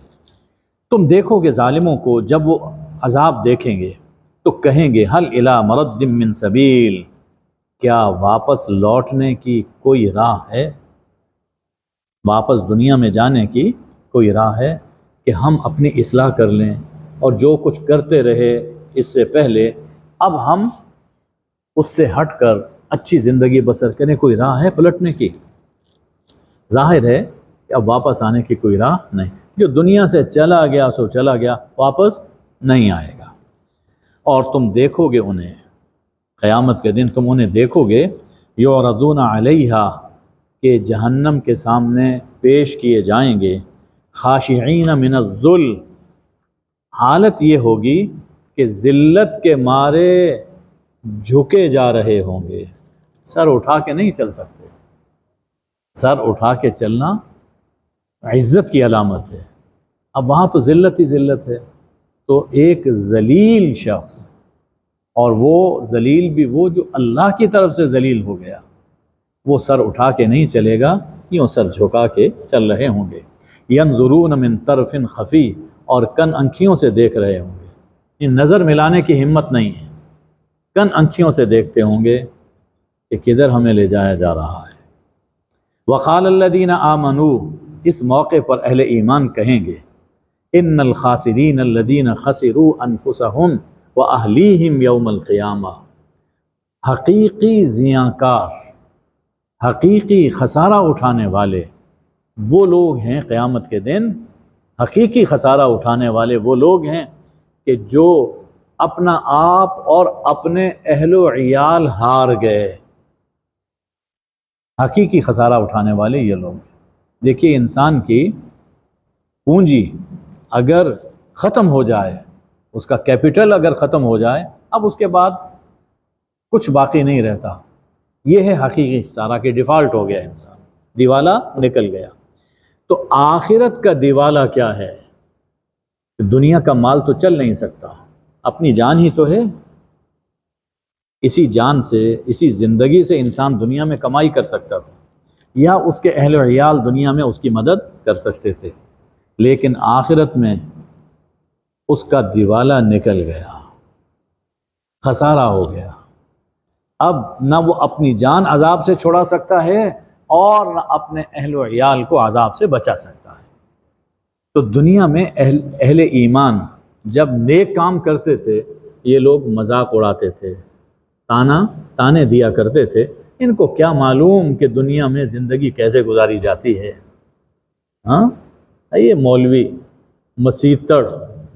تم دیکھو گے ظالموں کو جب وہ عذاب دیکھیں گے تو کہیں گے حل الی مرد من سبیل، کیا واپس لوٹنے کی کوئی راہ ہے، واپس دنیا میں جانے کی کوئی راہ ہے کہ ہم اپنی اصلاح کر لیں، اور جو کچھ کرتے رہے اس سے پہلے اب ہم اس سے ہٹ کر اچھی زندگی بسر کریں، کوئی راہ ہے پلٹنے کی؟ ظاہر ہے کہ اب واپس آنے کی کوئی راہ نہیں، جو دنیا سے چلا گیا سو چلا گیا، واپس نہیں آئے گا۔ اور تم دیکھو گے انہیں قیامت کے دن، تم انہیں دیکھو گے یعرضون علیہا، کہ جہنم کے سامنے پیش کیے جائیں گے، خاشعین من الذل، حالت یہ ہوگی کہ ذلت کے مارے جھکے جا رہے ہوں گے، سر اٹھا کے نہیں چل سکتے، سر اٹھا کے چلنا عزت کی علامت ہے، اب وہاں تو ذلت ہی ذلت ہے، تو ایک ذلیل شخص، اور وہ ذلیل بھی وہ جو اللہ کی طرف سے ذلیل ہو گیا، وہ سر اٹھا کے نہیں چلے گا، یوں سر جھکا کے چل رہے ہوں گے۔ ینظرون من طرف خفی، اور کن انکھیوں سے دیکھ رہے ہوں گے، ان نظر ملانے کی ہمت نہیں ہے، کن انکھیوں سے دیکھتے ہوں گے کہ کدھر ہمیں لے جایا جا رہا ہے۔ وقال الذین آمنوا، اس موقع پر اہل ایمان کہیں گے ان الخاسرین الذین خسروا انفسهم واہلیہم یوم القیامہ، حقیقی زیانکار، حقیقی خسارہ اٹھانے والے وہ لوگ ہیں قیامت کے دن، حقیقی خسارہ اٹھانے والے وہ لوگ ہیں کہ جو اپنا آپ اور اپنے اہل و عیال ہار گئے، حقیقی خسارہ اٹھانے والے یہ لوگ۔ دیکھیے انسان کی پونجی اگر ختم ہو جائے، اس کا کیپٹل اگر ختم ہو جائے، اب اس کے بعد کچھ باقی نہیں رہتا، یہ ہے حقیقی خسارہ، کہ ڈیفالٹ ہو گیا انسان، دیوالا نکل گیا۔ تو آخرت کا دیوالا کیا ہے؟ دنیا کا مال تو چل نہیں سکتا، اپنی جان ہی تو ہے، اسی جان سے، اسی زندگی سے انسان دنیا میں کمائی کر سکتا تھا، یا اس کے اہل و عیال دنیا میں اس کی مدد کر سکتے تھے، لیکن آخرت میں اس کا دیوالا نکل گیا، خسارہ ہو گیا، اب نہ وہ اپنی جان عذاب سے چھڑا سکتا ہے اور نہ اپنے اہل و عیال کو عذاب سے بچا سکتا ہے۔ تو دنیا میں اہل ایمان جب نیک کام کرتے تھے، یہ لوگ مذاق اڑاتے تھے، تانے دیا کرتے تھے، ان کو کیا معلوم کہ دنیا میں زندگی کیسے گزاری جاتی ہے، ہاں یہ مولوی، مسیتڑ،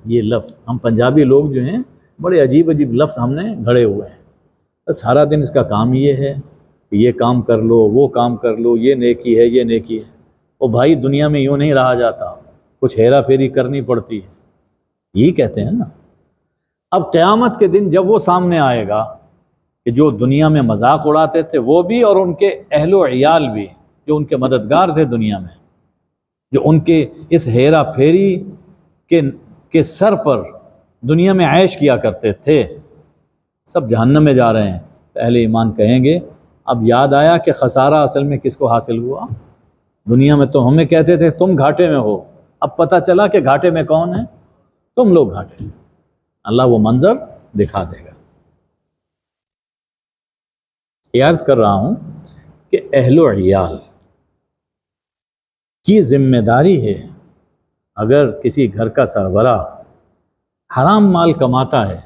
یہ لفظ ہم پنجابی لوگ جو ہیں بڑے عجیب عجیب لفظ ہم نے گھڑے ہوئے ہیں، بس سارا دن اس کا کام یہ ہے کہ یہ کام کر لو، وہ کام کر لو، یہ نیکی ہے، یہ نیکی ہے۔ او بھائی دنیا میں یوں نہیں رہا جاتا، کچھ ہیرا پھیری کرنی پڑتی ہے، یہی کہتے ہیں نا۔ اب قیامت کے دن جب وہ سامنے آئے گا کہ جو دنیا میں مذاق اڑاتے تھے وہ بھی، اور ان کے اہل و عیال بھی جو ان کے مددگار تھے دنیا میں، جو ان کے اس ہیرا پھیری کے سر پر دنیا میں عیش کیا کرتے تھے، سب جہنم میں جا رہے ہیں۔ اہل ایمان کہیں گے اب یاد آیا کہ خسارہ اصل میں کس کو حاصل ہوا، دنیا میں تو ہمیں کہتے تھے تم گھاٹے میں ہو، اب پتہ چلا کہ گھاٹے میں کون ہے، تم لوگ گھاٹے میں۔ اللہ وہ منظر دکھا دے گا۔ یہ عرض کر رہا ہوں کہ اہل و عیال کی ذمہ داری ہے، اگر کسی گھر کا سربراہ حرام مال کماتا ہے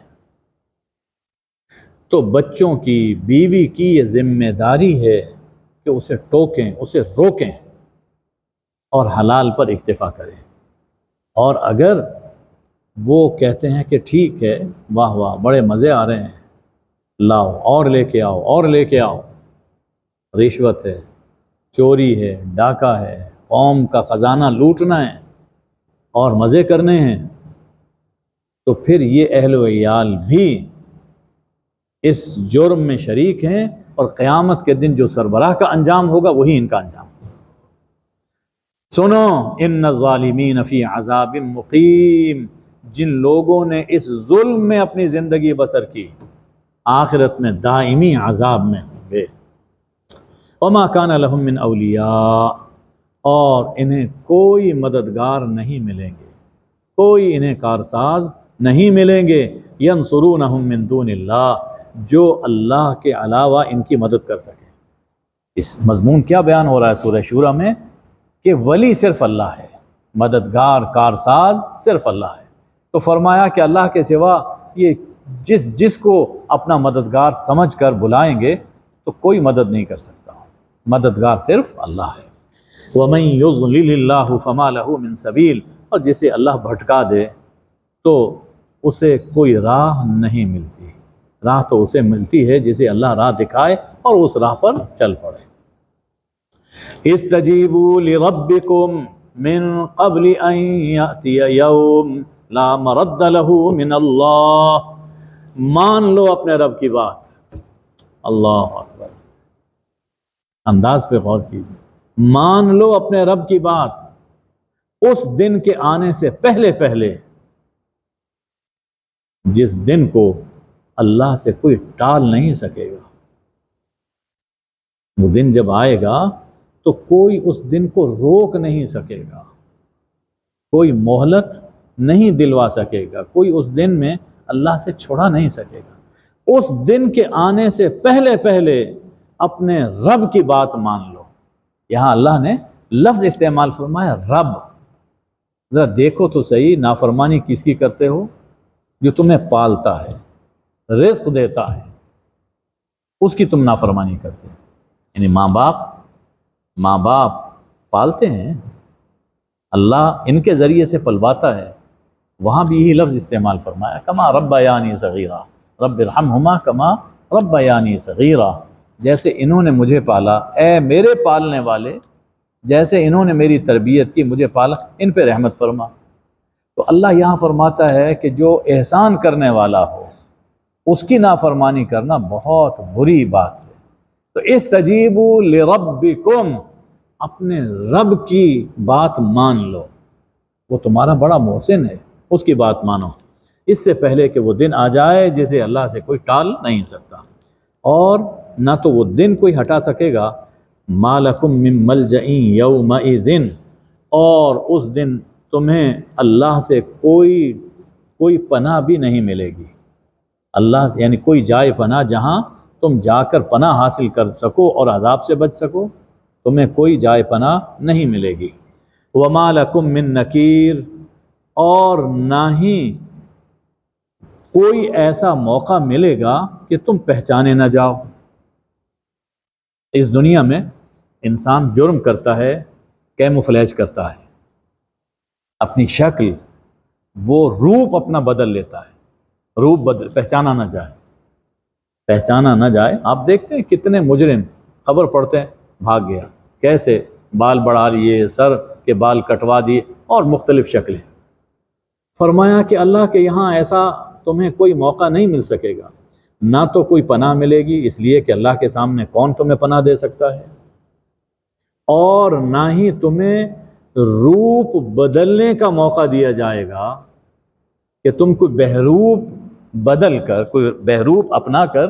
تو بچوں کی، بیوی کی یہ ذمہ داری ہے کہ اسے ٹوکیں، اسے روکیں اور حلال پر اکتفا کریں، اور اگر وہ کہتے ہیں کہ ٹھیک ہے، واہ واہ بڑے مزے آ رہے ہیں، لاؤ اور لے کے آؤ اور لے کے آؤ، رشوت ہے، چوری ہے، ڈاکہ ہے، قوم کا خزانہ لوٹنا ہے اور مزے کرنے ہیں، تو پھر یہ اہل و عیال بھی اس جرم میں شریک ہیں، اور قیامت کے دن جو سربراہ کا انجام ہوگا وہی ان کا انجام ہوگا۔ سنو ان الظالمین فی عذاب مقیم، جن لوگوں نے اس ظلم میں اپنی زندگی بسر کی آخرت میں دائمی عذاب میں ہوں گے۔ وما کان لہم من اولیاء، اور انہیں کوئی مددگار نہیں ملیں گے، کوئی انہیں کارساز نہیں ملیں گے، ینصرونہم من دون اللہ، جو اللہ کے علاوہ ان کی مدد کر سکیں۔ اس مضمون کیا بیان ہو رہا ہے سورہ شورى میں؟ کہ ولی صرف اللہ ہے، مددگار کارساز صرف اللہ ہے۔ تو فرمایا کہ اللہ کے سوا یہ جس کو اپنا مددگار سمجھ کر بلائیں گے تو کوئی مدد نہیں کر سکتا، مددگار صرف اللہ ہے۔ وَمَن يُضْلِلِ اللَّهُ فَمَا لَهُ مِن سَبِيلٍ، اور جسے اللہ بھٹکا دے تو اسے کوئی راہ نہیں ملتی، راہ تو اسے ملتی ہے جسے اللہ راہ دکھائے اور اس راہ پر چل پڑے۔ اسْتَجِيبُوا لِرَبِّكُمْ مِن قَبْلِ أَن يَأْتِيَ يَوْمٌ لَا مَرَدَّ لَهُ مِنَ اللَّهِ، مان لو اپنے رب کی بات۔ اللہ اکبر، انداز پہ غور کیجیے، مان لو اپنے رب کی بات اس دن کے آنے سے پہلے پہلے، جس دن کو اللہ سے کوئی ٹال نہیں سکے گا۔ وہ دن جب آئے گا تو کوئی اس دن کو روک نہیں سکے گا، کوئی مہلت نہیں دلوا سکے گا، کوئی اس دن میں اللہ سے چھڑا نہیں سکے گا۔ اس دن کے آنے سے پہلے پہلے اپنے رب کی بات مان لو۔ یہاں اللہ نے لفظ استعمال فرمایا رب۔ ذرا دیکھو تو صحیح، نافرمانی کس کی کرتے ہو؟ جو تمہیں پالتا ہے، رزق دیتا ہے، اس کی تم نافرمانی کرتے ہو۔ یعنی ماں باپ پالتے ہیں، اللہ ان کے ذریعے سے پلواتا ہے، وہاں بھی یہی لفظ استعمال فرمایا، کما ربیانی صغیرا، رب ارحمہما کما ربیانی صغیرا، جیسے انہوں نے مجھے پالا، اے میرے پالنے والے، جیسے انہوں نے میری تربیت کی، مجھے پالا، ان پہ رحمت فرما۔ تو اللہ یہاں فرماتا ہے کہ جو احسان کرنے والا ہو اس کی نافرمانی کرنا بہت بری بات ہے۔ تو استجیبوا لربکم، اپنے رب کی بات مان لو، وہ تمہارا بڑا محسن ہے، اس کی بات مانو، اس سے پہلے کہ وہ دن آ جائے جسے اللہ سے کوئی ٹال نہیں سکتا، اور نہ تو وہ دن کوئی ہٹا سکے گا۔ ما لکم من ملجأ یومئذ، اور اس دن تمہیں اللہ سے کوئی پناہ بھی نہیں ملے گی۔ اللہ یعنی کوئی جائے پناہ جہاں تم جا کر پناہ حاصل کر سکو اور عذاب سے بچ سکو، تمہیں کوئی جائے پناہ نہیں ملے گی۔ وما لکم من نکیر، اور نہ ہی کوئی ایسا موقع ملے گا کہ تم پہچانے نہ جاؤ۔ اس دنیا میں انسان جرم کرتا ہے، کیموفلیج کرتا ہے، اپنی شکل، وہ روپ اپنا بدل لیتا ہے، روپ بدل، پہچانا نہ جائے۔ آپ دیکھتے ہیں کتنے مجرم خبر پڑھتے ہیں بھاگ گیا، کیسے بال بڑھا لیے، سر کے بال کٹوا دیے، اور مختلف شکلیں۔ فرمایا کہ اللہ کے یہاں ایسا تمہیں کوئی موقع نہیں مل سکے گا، نہ تو کوئی پناہ ملے گی، اس لیے کہ اللہ کے سامنے کون تمہیں پناہ دے سکتا ہے، اور نہ ہی تمہیں روپ بدلنے کا موقع دیا جائے گا کہ تم کوئی بہروپ بدل کر، کوئی بہروپ اپنا کر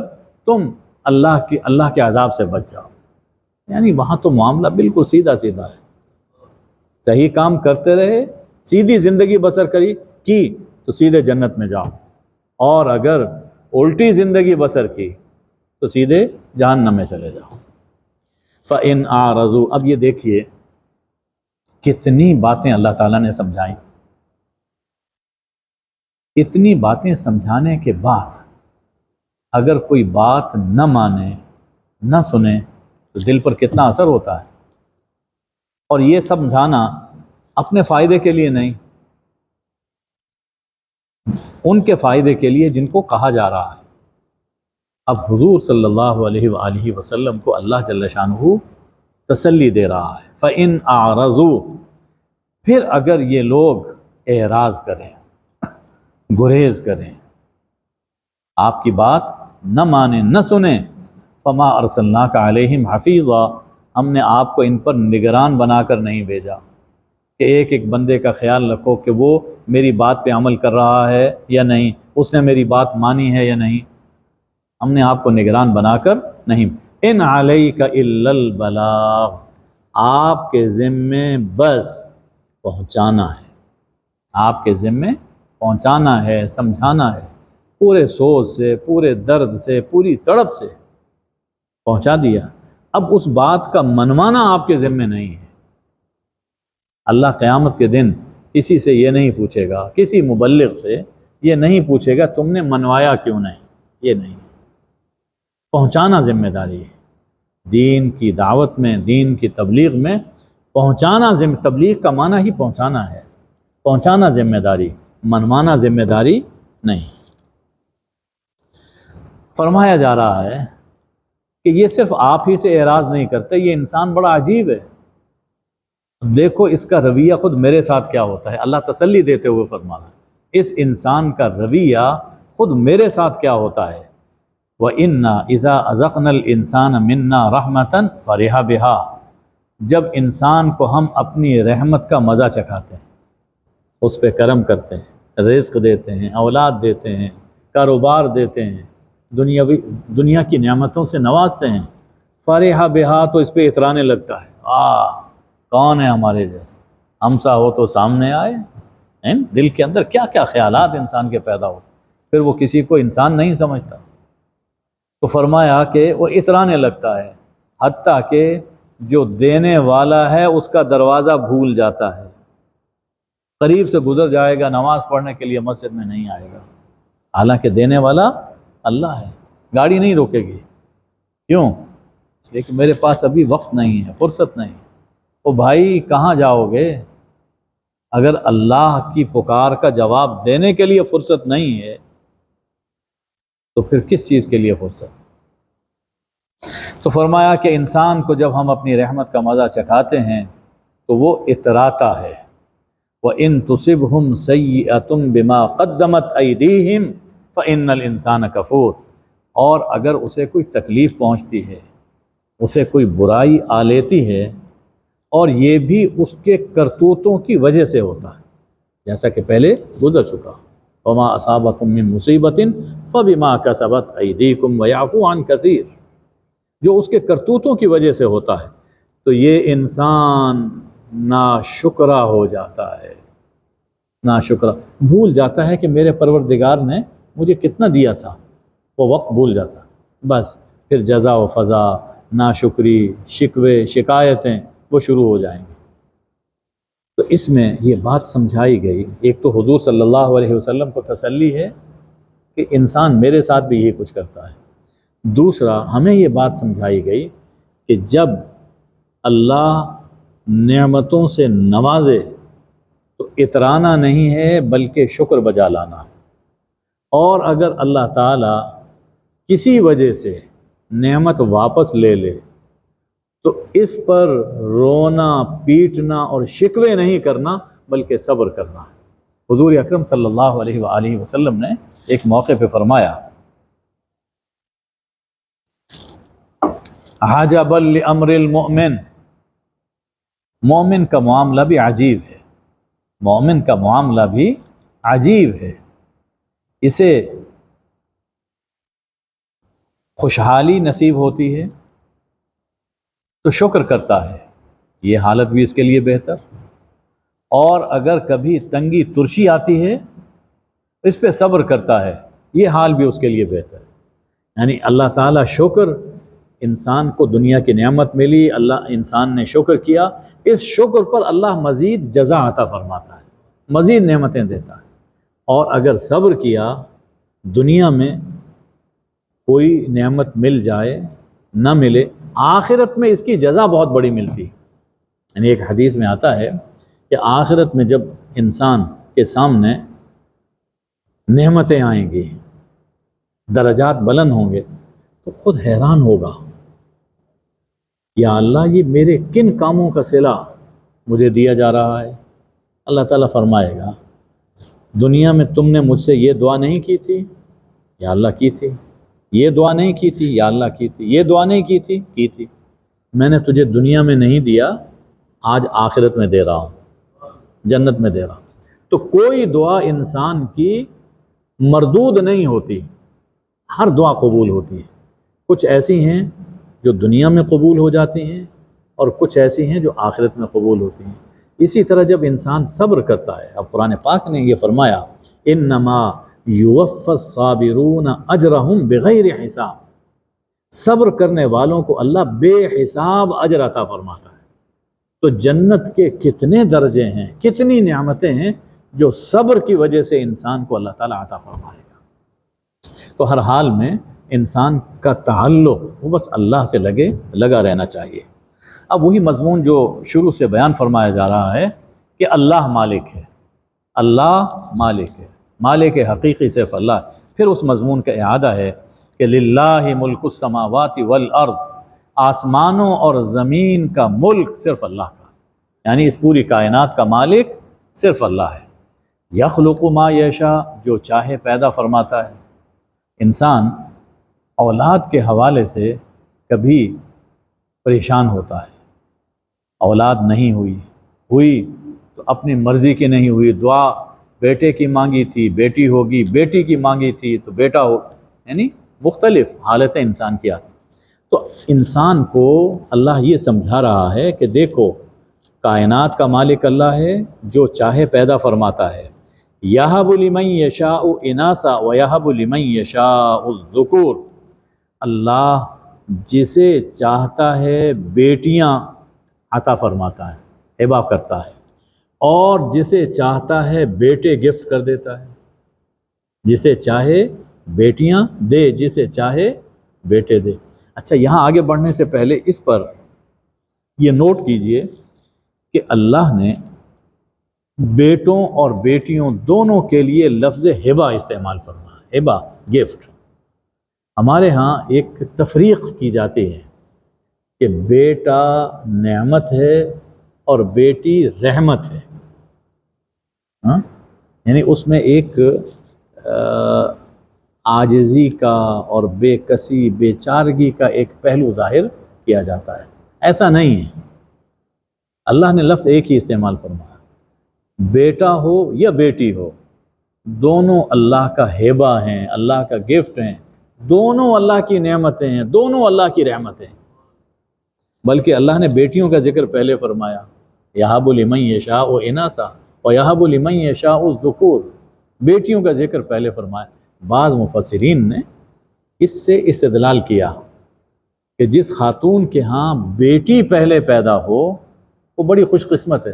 تم اللہ کے عذاب سے بچ جاؤ۔ یعنی وہاں تو معاملہ بالکل سیدھا ہے، صحیح کام کرتے رہے، سیدھی زندگی بسر کی تو سیدھے جنت میں جاؤ، اور اگر الٹی زندگی بسر کی تو سیدھے جہنم میں چلے جاؤ۔ فَإِنْ أَعْرَضُوا، اب یہ دیکھیے کتنی باتیں اللہ تعالیٰ نے سمجھائیں، اتنی باتیں سمجھانے کے بعد اگر کوئی بات نہ مانے، نہ سنے، تو دل پر کتنا اثر ہوتا ہے۔ اور یہ سمجھانا اپنے فائدے کے لیے نہیں، ان کے فائدے کے لیے جن کو کہا جا رہا ہے۔ اب حضور صلی اللہ علیہ وآلہ وسلم کو اللہ جل شانہ تسلی دے رہا ہے۔ فَإِنْ أَعْرَضُوا، پھر اگر یہ لوگ اعراض کریں، گریز کریں، آپ کی بات نہ مانیں، نہ سنیں، فَمَا أَرْسَلْنَاكَ عَلَيْهِمْ حَفِيظًا، ہم نے آپ کو ان پر نگران بنا کر نہیں بھیجا کہ ایک ایک بندے کا خیال رکھو کہ وہ میری بات پہ عمل کر رہا ہے یا نہیں، اس نے میری بات مانی ہے یا نہیں۔ ہم نے آپ کو نگران بنا کر نہیں۔ ان علیک الا البلاغ، آپ کے ذمے بس پہنچانا ہے، آپ کے ذمے پہنچانا ہے، سمجھانا ہے، پورے سوچ سے، پورے درد سے، پوری تڑپ سے پہنچا دیا۔ اب اس بات کا منوانا آپ کے ذمے نہیں ہے۔ اللہ قیامت کے دن کسی سے یہ نہیں پوچھے گا، کسی مبلغ سے یہ نہیں پوچھے گا تم نے منوایا کیوں نہیں، یہ نہیں۔ پہنچانا ذمہ داری ہے۔ دین کی دعوت میں، دین کی تبلیغ میں پہنچانا، تبلیغ کا معنی ہی پہنچانا ہے، پہنچانا ذمہ داری، منوانا ذمہ داری نہیں۔ فرمایا جا رہا ہے کہ یہ صرف آپ ہی سے اعراض نہیں کرتے، یہ انسان بڑا عجیب ہے، دیکھو اس کا رویہ خود میرے ساتھ کیا ہوتا ہے۔ اللہ تسلی دیتے ہوئے فرما رہا ہے اس انسان کا رویہ خود میرے ساتھ کیا ہوتا ہے۔ وَإِنَّا إِذَا أَذَقْنَا الْإِنسَانَ مِنَّا رَحْمَةً فَرِحَ بِهَا، جب انسان کو ہم اپنی رحمت کا مزہ چکھاتے ہیں، اس پہ کرم کرتے ہیں، رزق دیتے ہیں، اولاد دیتے ہیں، کاروبار دیتے ہیں، دنیا کی نعمتوں سے نوازتے ہیں، فرح بہا، تو اس پہ اترانے لگتا ہے، کون ہے ہمارے جیسے، ہم سا ہو تو سامنے آئے۔ دل کے اندر کیا کیا خیالات انسان کے پیدا ہوتے، پھر وہ کسی کو انسان نہیں سمجھتا۔ تو فرمایا کہ وہ اترانے لگتا ہے، حتیٰ کہ جو دینے والا ہے اس کا دروازہ بھول جاتا ہے، قریب سے گزر جائے گا، نماز پڑھنے کے لیے مسجد میں نہیں آئے گا، حالانکہ دینے والا اللہ ہے۔ گاڑی نہیں روکے گی، کیوں؟ اس لیے کہ میرے پاس ابھی وقت نہیں ہے، فرصت نہیں۔ او بھائی کہاں جاؤ گے؟ اگر اللہ کی پکار کا جواب دینے کے لیے فرصت نہیں ہے تو پھر کس چیز کے لیے فرصت؟ تو فرمایا کہ انسان کو جب ہم اپنی رحمت کا مزہ چکھاتے ہیں تو وہ اتراتا ہے۔ وَإِن تُصِبْهُمْ سَيِّئَةٌ بِمَا قَدَّمَتْ أَيْدِيهِمْ فَإِنَّ الْإِنسَانَ كَفُورٌ، اور اگر اسے کوئی تکلیف پہنچتی ہے، اسے کوئی برائی آ لیتی ہے، اور یہ بھی اس کے کرتوتوں کی وجہ سے ہوتا ہے، جیسا کہ پہلے گزر چکا، وَمَا أَصَابَكُم مِّن مُّصِيبَةٍ فَبِمَا كَسَبَتْ أَيْدِيكُمْ وَيَعْفُو عَن كَثِيرٍ، جو اس کے کرتوتوں کی وجہ سے ہوتا ہے، تو یہ انسان ناشکرا ہو جاتا ہے، ناشکرا، بھول جاتا ہے کہ میرے پروردگار نے مجھے کتنا دیا تھا، وہ وقت بھول جاتا، بس پھر جزا و فضا، ناشکری، شکوے، شکایتیں وہ شروع ہو جائیں گے۔ تو اس میں یہ بات سمجھائی گئی، ایک تو حضور صلی اللہ علیہ وسلم کو تسلی ہے کہ انسان میرے ساتھ بھی یہ کچھ کرتا ہے، دوسرا ہمیں یہ بات سمجھائی گئی کہ جب اللہ نعمتوں سے نوازے تو اترانا نہیں ہے بلکہ شکر بجا لانا ہے، اور اگر اللہ تعالیٰ کسی وجہ سے نعمت واپس لے لے تو اس پر رونا، پیٹنا اور شکوے نہیں کرنا بلکہ صبر کرنا۔ حضور اکرم صلی اللہ علیہ وآلہ وسلم نے ایک موقع پہ فرمایا، عجبا لامر المؤمن، مومن کا معاملہ بھی عجیب ہے، مومن کا معاملہ بھی عجیب ہے، اسے خوشحالی نصیب ہوتی ہے تو شکر کرتا ہے، یہ حالت بھی اس کے لیے بہتر، اور اگر کبھی تنگی ترشی آتی ہے اس پہ صبر کرتا ہے، یہ حال بھی اس کے لیے بہتر ہے۔ یعنی اللہ تعالیٰ شکر، انسان کو دنیا کی نعمت ملی، انسان نے شکر کیا، اس شکر پر اللہ مزید جزا عطا فرماتا ہے، مزید نعمتیں دیتا ہے، اور اگر صبر کیا، دنیا میں کوئی نعمت مل جائے نہ ملے، آخرت میں اس کی جزا بہت بڑی ملتی ہے۔ یعنی ایک حدیث میں آتا ہے کہ آخرت میں جب انسان کے سامنے نعمتیں آئیں گی، درجات بلند ہوں گے، تو خود حیران ہوگا، یا اللہ یہ میرے کن کاموں کا صلہ مجھے دیا جا رہا ہے؟ اللہ تعالیٰ فرمائے گا دنیا میں تم نے مجھ سے یہ دعا نہیں کی تھی، یا اللہ کی تھی، یہ دعا نہیں کی تھی، یا اللہ کی تھی، یہ دعا نہیں کی تھی، میں نے تجھے دنیا میں نہیں دیا، آج آخرت میں دے رہا ہوں۔ جنت میں دے رہا ہوں۔ تو کوئی دعا انسان کی مردود نہیں ہوتی، ہر دعا قبول ہوتی ہے۔ کچھ ایسی ہیں جو دنیا میں قبول ہو جاتی ہیں اور کچھ ایسی ہیں جو آخرت میں قبول ہوتی ہیں۔ اسی طرح جب انسان صبر کرتا ہے، اب قرآن پاک نے یہ فرمایا انما یوفی الصابرون اجرہم بغیر حساب، صبر کرنے والوں کو اللہ بے حساب اجر عطا فرماتا ہے۔ تو جنت کے کتنے درجے ہیں، کتنی نعمتیں ہیں جو صبر کی وجہ سے انسان کو اللہ تعالیٰ عطا فرمائے گا۔ تو ہر حال میں انسان کا تعلق وہ بس اللہ سے لگا رہنا چاہیے۔ اب وہی مضمون جو شروع سے بیان فرمایا جا رہا ہے کہ اللہ مالک ہے، اللہ مالک ہے، مالک حقیقی صرف اللہ۔ پھر اس مضمون کا اعادہ ہے کہ للہ ملک السماوات والارض، آسمانوں اور زمین کا ملک صرف اللہ کا، یعنی اس پوری کائنات کا مالک صرف اللہ ہے۔ یخلق ما یشاء، جو چاہے پیدا فرماتا ہے۔ انسان اولاد کے حوالے سے کبھی پریشان ہوتا ہے، اولاد نہیں ہوئی تو اپنی مرضی کی نہیں ہوئی، دعا بیٹے کی مانگی تھی بیٹی ہوگی، بیٹی کی مانگی تھی تو بیٹا ہو، یعنی مختلف حالتیں انسان کی آتی۔ تو انسان کو اللہ یہ سمجھا رہا ہے کہ دیکھو کائنات کا مالک اللہ ہے، جو چاہے پیدا فرماتا ہے۔ یہب لمن یشاء اناثا ویہب لمن یشاء الذکور، اللہ جسے چاہتا ہے بیٹیاں عطا فرماتا ہے، ہبہ کرتا ہے، اور جسے چاہتا ہے بیٹے گفٹ کر دیتا ہے۔ جسے چاہے بیٹیاں دے، جسے چاہے بیٹے دے۔ اچھا، یہاں آگے بڑھنے سے پہلے اس پر یہ نوٹ کیجئے کہ اللہ نے بیٹوں اور بیٹیوں دونوں کے لیے لفظ ہبہ استعمال فرمایا، ہبہ گفٹ۔ ہمارے ہاں ایک تفریق کی جاتی ہے کہ بیٹا نعمت ہے اور بیٹی رحمت ہے، یعنی اس میں ایک عاجزی کا اور بے کسی بے چارگی کا ایک پہلو ظاہر کیا جاتا ہے۔ ایسا نہیں ہے، اللہ نے لفظ ایک ہی استعمال فرمایا، بیٹا ہو یا بیٹی ہو، دونوں اللہ کا ہبہ ہیں، اللہ کا گفٹ ہیں، دونوں اللہ کی نعمتیں ہیں، دونوں اللہ کی رحمتیں ہیں۔ بلکہ اللہ نے بیٹیوں کا ذکر پہلے فرمایا، یہب لمن یشاء اناثا ویہب لمن یشاء الذکور، بیٹیوں کا ذکر پہلے فرمایا۔ بعض مفسرین نے اس سے استدلال کیا کہ جس خاتون کے ہاں بیٹی پہلے پیدا ہو وہ بڑی خوش قسمت ہے،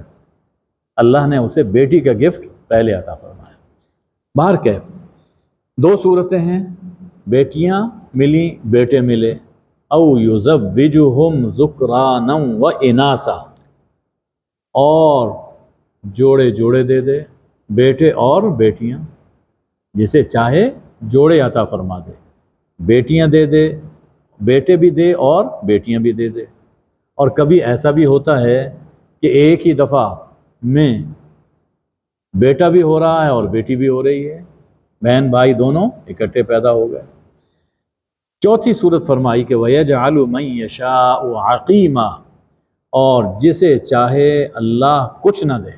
اللہ نے اسے بیٹی کا گفٹ پہلے عطا فرمایا۔ بہرکیف دو صورتیں ہیں، بیٹیاں ملی بیٹے ملے، او یزوجہم ذکرانا و اناثا، اور جوڑے جوڑے دے دے، بیٹے اور بیٹیاں، جسے چاہے جوڑے عطا فرما دے، بیٹیاں دے دے، بیٹے بھی دے اور بیٹیاں بھی دے دے۔ اور کبھی ایسا بھی ہوتا ہے کہ ایک ہی دفعہ میں بیٹا بھی ہو رہا ہے اور بیٹی بھی ہو رہی ہے، بہن بھائی دونوں اکٹھے پیدا ہو گئے۔ چوتھی صورت فرمائی کہ وَيَجْعَلُ مَن يَشَاءُ عَقِيمًا، اور جسے چاہے اللہ کچھ نہ دے،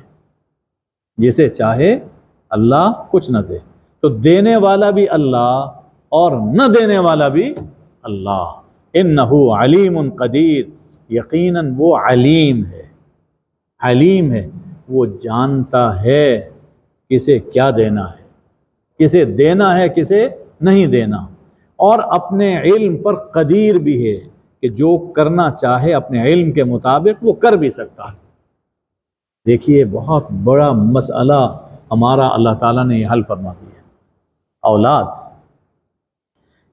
جسے چاہے اللہ کچھ نہ دے۔ تو دینے والا بھی اللہ اور نہ دینے والا بھی اللہ۔ اِنَّهُ عَلِيمٌ قَدِيرٌ، یقیناً وہ علیم ہے، علیم ہے، وہ جانتا ہے کسے کیا دینا ہے، کسے دینا ہے کسے نہیں دینا، اور اپنے علم پر قدیر بھی ہے کہ جو کرنا چاہے اپنے علم کے مطابق وہ کر بھی سکتا ہے۔ دیکھیے بہت بڑا مسئلہ ہمارا اللہ تعالیٰ نے یہ حل فرما دیا۔ اولاد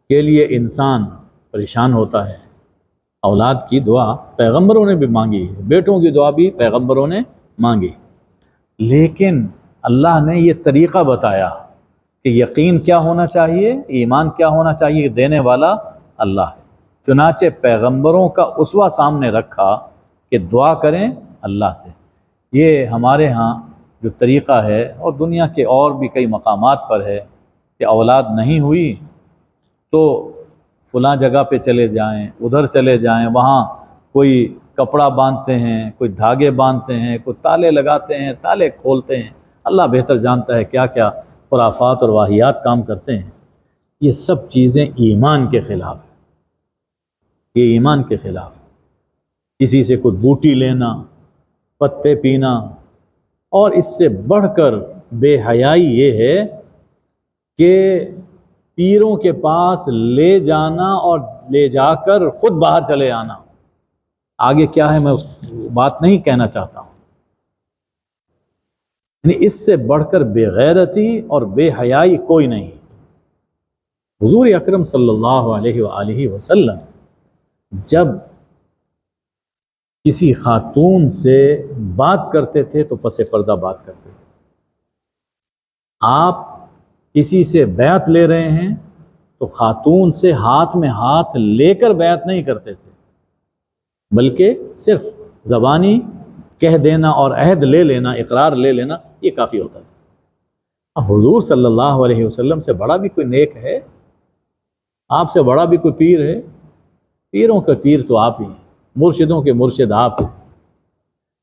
کے لیے انسان پریشان ہوتا ہے، اولاد کی دعا پیغمبروں نے بھی مانگی ہے، بیٹوں کی دعا بھی پیغمبروں نے مانگی، لیکن اللہ نے یہ طریقہ بتایا کہ یقین کیا ہونا چاہیے، ایمان کیا ہونا چاہیے، دینے والا اللہ ہے۔ چنانچہ پیغمبروں کا اسوہ سامنے رکھا کہ دعا کریں اللہ سے۔ یہ ہمارے ہاں جو طریقہ ہے اور دنیا کے اور بھی کئی مقامات پر ہے کہ اولاد نہیں ہوئی تو فلاں جگہ پہ چلے جائیں، ادھر چلے جائیں، وہاں کوئی کپڑا باندھتے ہیں، کوئی دھاگے باندھتے ہیں، کوئی تالے لگاتے ہیں، تالے کھولتے ہیں، اللہ بہتر جانتا ہے کیا کیا خرافات اور واہیات کام کرتے ہیں۔ یہ سب چیزیں ایمان کے خلاف ہیں، یہ ایمان کے خلاف ہے۔ کسی سے کوئی بوٹی لینا، پتے پینا، اور اس سے بڑھ کر بے حیائی یہ ہے کہ پیروں کے پاس لے جانا اور لے جا کر خود باہر چلے آنا۔ آگے کیا ہے میں اس بات نہیں کہنا چاہتا ہوں، یعنی اس سے بڑھ کر بے غیرتی اور بے حیائی کوئی نہیں۔ حضور اکرم صلی اللہ علیہ وآلہ وسلم جب کسی خاتون سے بات کرتے تھے تو پس پردہ بات کرتے تھے۔ آپ کسی سے بیعت لے رہے ہیں تو خاتون سے ہاتھ میں ہاتھ لے کر بیعت نہیں کرتے تھے، بلکہ صرف زبانی کہہ دینا اور عہد لے لینا، اقرار لے لینا، یہ کافی ہوتا تھا۔ اب حضور صلی اللہ علیہ وسلم سے بڑا بھی کوئی نیک ہے؟ آپ سے بڑا بھی کوئی پیر ہے؟ پیروں کا پیر تو آپ ہی ہیں، مرشدوں کے مرشد آپ ہیں۔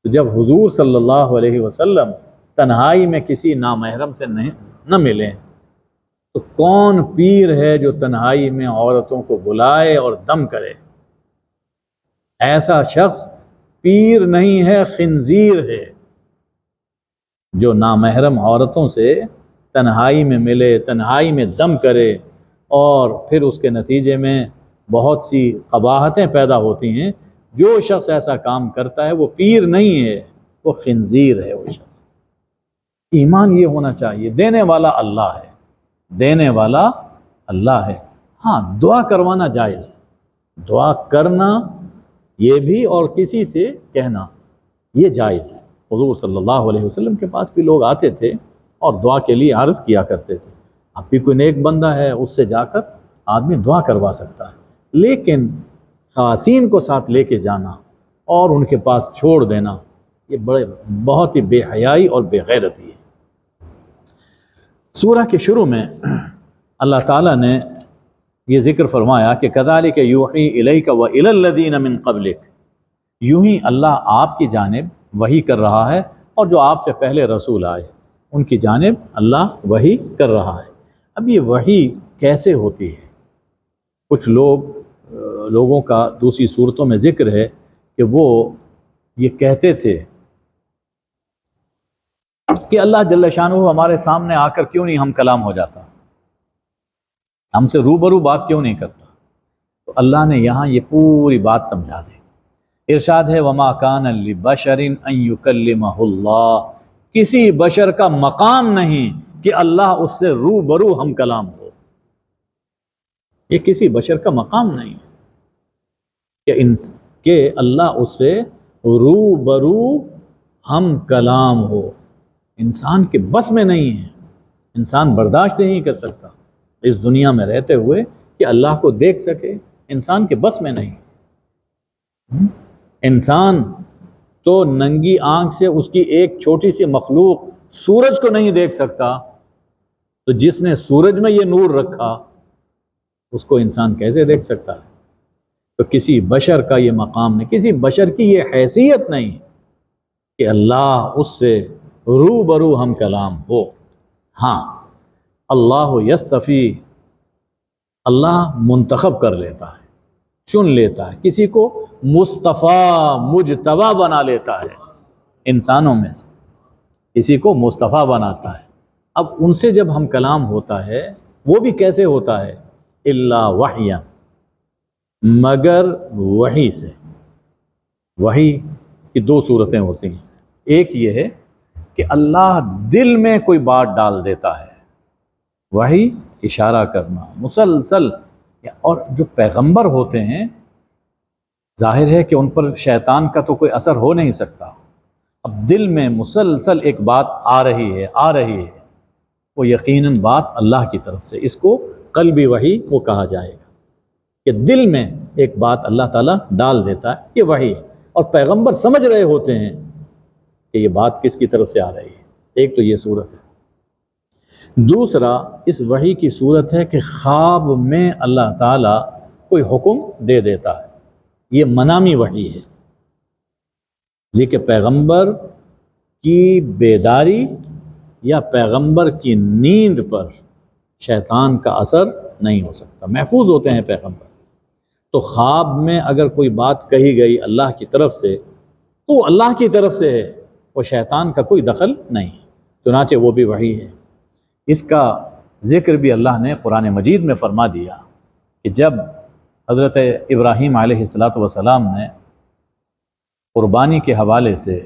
تو جب حضور صلی اللہ علیہ وسلم تنہائی میں کسی نامحرم سے نہ ملیں تو کون پیر ہے جو تنہائی میں عورتوں کو بلائے اور دم کرے؟ ایسا شخص پیر نہیں ہے، خنزیر ہے، جو نامحرم عورتوں سے تنہائی میں ملے، تنہائی میں دم کرے، اور پھر اس کے نتیجے میں بہت سی قباحتیں پیدا ہوتی ہیں۔ جو شخص ایسا کام کرتا ہے وہ پیر نہیں ہے، وہ خنزیر ہے۔ وہ شخص، ایمان یہ ہونا چاہیے دینے والا اللہ ہے، دینے والا اللہ ہے۔ ہاں، دعا کروانا جائز ہے، دعا کرنا یہ بھی اور کسی سے کہنا یہ جائز ہے۔ حضور صلی اللہ علیہ وسلم کے پاس بھی لوگ آتے تھے اور دعا کے لیے عرض کیا کرتے تھے۔ اب بھی کوئی نیک بندہ ہے، اس سے جا کر آدمی دعا کروا سکتا ہے، لیکن خواتین کو ساتھ لے کے جانا اور ان کے پاس چھوڑ دینا، یہ بہت ہی بے حیائی اور بے غیرتی ہے۔ سورہ کے شروع میں اللہ تعالیٰ نے یہ ذکر فرمایا کہ کذالک یوحی الیک والی الذین من قبلک، یوں ہی اللہ آپ کی جانب وحی کر رہا ہے اور جو آپ سے پہلے رسول آئے ان کی جانب اللہ وحی کر رہا ہے۔ اب یہ وحی کیسے ہوتی ہے؟ کچھ لوگوں کا دوسری صورتوں میں ذکر ہے کہ وہ یہ کہتے تھے کہ اللہ جل شانہ ہمارے سامنے آ کر کیوں نہیں ہم کلام ہو جاتا، ہم سے روبرو بات کیوں نہیں کرتا؟ تو اللہ نے یہاں یہ پوری بات سمجھا دی۔ ارشاد ہے وما کان لبشر ان یکلمہ اللہ، کسی بشر کا مقام نہیں کہ اللہ اس سے روبرو ہم کلام ہو۔ یہ کسی بشر کا مقام نہیں ہے کہ اللہ اس سے روبرو ہم کلام ہو۔ انسان کے بس میں نہیں ہے، انسان برداشت نہیں کر سکتا اس دنیا میں رہتے ہوئے کہ اللہ کو دیکھ سکے، انسان کے بس میں نہیں۔ انسان تو ننگی آنکھ سے اس کی ایک چھوٹی سی مخلوق سورج کو نہیں دیکھ سکتا، تو جس نے سورج میں یہ نور رکھا اس کو انسان کیسے دیکھ سکتا ہے؟ تو کسی بشر کا یہ مقام نہیں، کسی بشر کی یہ حیثیت نہیں کہ اللہ اس سے روبرو ہم کلام ہو۔ ہاں، اللہ یستفی، اللہ منتخب کر لیتا ہے، چن لیتا ہے، کسی کو مصطفیٰ مجتبی بنا لیتا ہے، انسانوں میں سے کسی کو مصطفیٰ بناتا ہے۔ اب ان سے جب ہم کلام ہوتا ہے وہ بھی کیسے ہوتا ہے؟ الا وحیا، مگر وحی سے۔ وحی کی دو صورتیں ہوتی ہیں، ایک یہ ہے کہ اللہ دل میں کوئی بات ڈال دیتا ہے، وحی اشارہ کرنا مسلسل، اور جو پیغمبر ہوتے ہیں ظاہر ہے کہ ان پر شیطان کا تو کوئی اثر ہو نہیں سکتا۔ اب دل میں مسلسل ایک بات آ رہی ہے وہ یقیناً بات اللہ کی طرف سے، اس کو قلبی وحی وہ کہا جائے گا کہ دل میں ایک بات اللہ تعالیٰ ڈال دیتا ہے، یہ وحی ہے، اور پیغمبر سمجھ رہے ہوتے ہیں کہ یہ بات کس کی طرف سے آ رہی ہے۔ ایک تو یہ صورت ہے۔ دوسرا اس وحی کی صورت ہے کہ خواب میں اللہ تعالیٰ کوئی حکم دے دیتا ہے، یہ منامی وحی ہے۔ لیکن پیغمبر کی بیداری یا پیغمبر کی نیند پر شیطان کا اثر نہیں ہو سکتا، محفوظ ہوتے ہیں پیغمبر۔ تو خواب میں اگر کوئی بات کہی گئی اللہ کی طرف سے تو وہ اللہ کی طرف سے ہے، وہ شیطان کا کوئی دخل نہیں، چنانچہ وہ بھی وحی ہے۔ اس کا ذکر بھی اللہ نے قرآن مجید میں فرما دیا کہ جب حضرت ابراہیم علیہ السلام نے قربانی کے حوالے سے،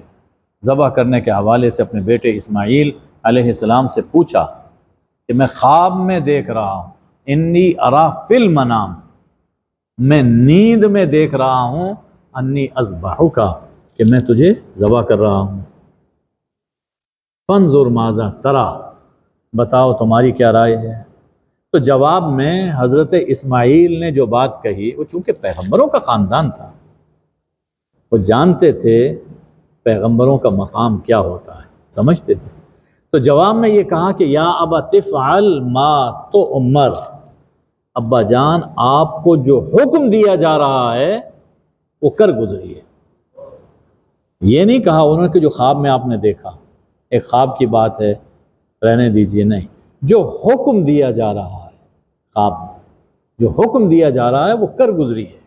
ذبح کرنے کے حوالے سے اپنے بیٹے اسماعیل علیہ السلام سے پوچھا کہ میں خواب میں دیکھ رہا ہوں، انی ارا فی المنام، میں نیند میں دیکھ رہا ہوں، انی اذبحک، کہ میں تجھے ذبح کر رہا ہوں، فانظر ماذا تری، بتاؤ تمہاری کیا رائے ہے۔ تو جواب میں حضرت اسماعیل نے جو بات کہی، وہ چونکہ پیغمبروں کا خاندان تھا، وہ جانتے تھے پیغمبروں کا مقام کیا ہوتا ہے، سمجھتے تھے، تو جواب میں یہ کہا کہ یا ابت افعل ما تؤمر، ابا جان آپ کو جو حکم دیا جا رہا ہے وہ کر گزریے۔ یہ نہیں کہا انہوں نے کہ جو خواب میں آپ نے دیکھا، ایک خواب کی بات ہے رہنے دیجئے، نہیں، جو حکم دیا جا رہا ہے خواب میں، جو حکم دیا جا رہا ہے وہ کر گزریے۔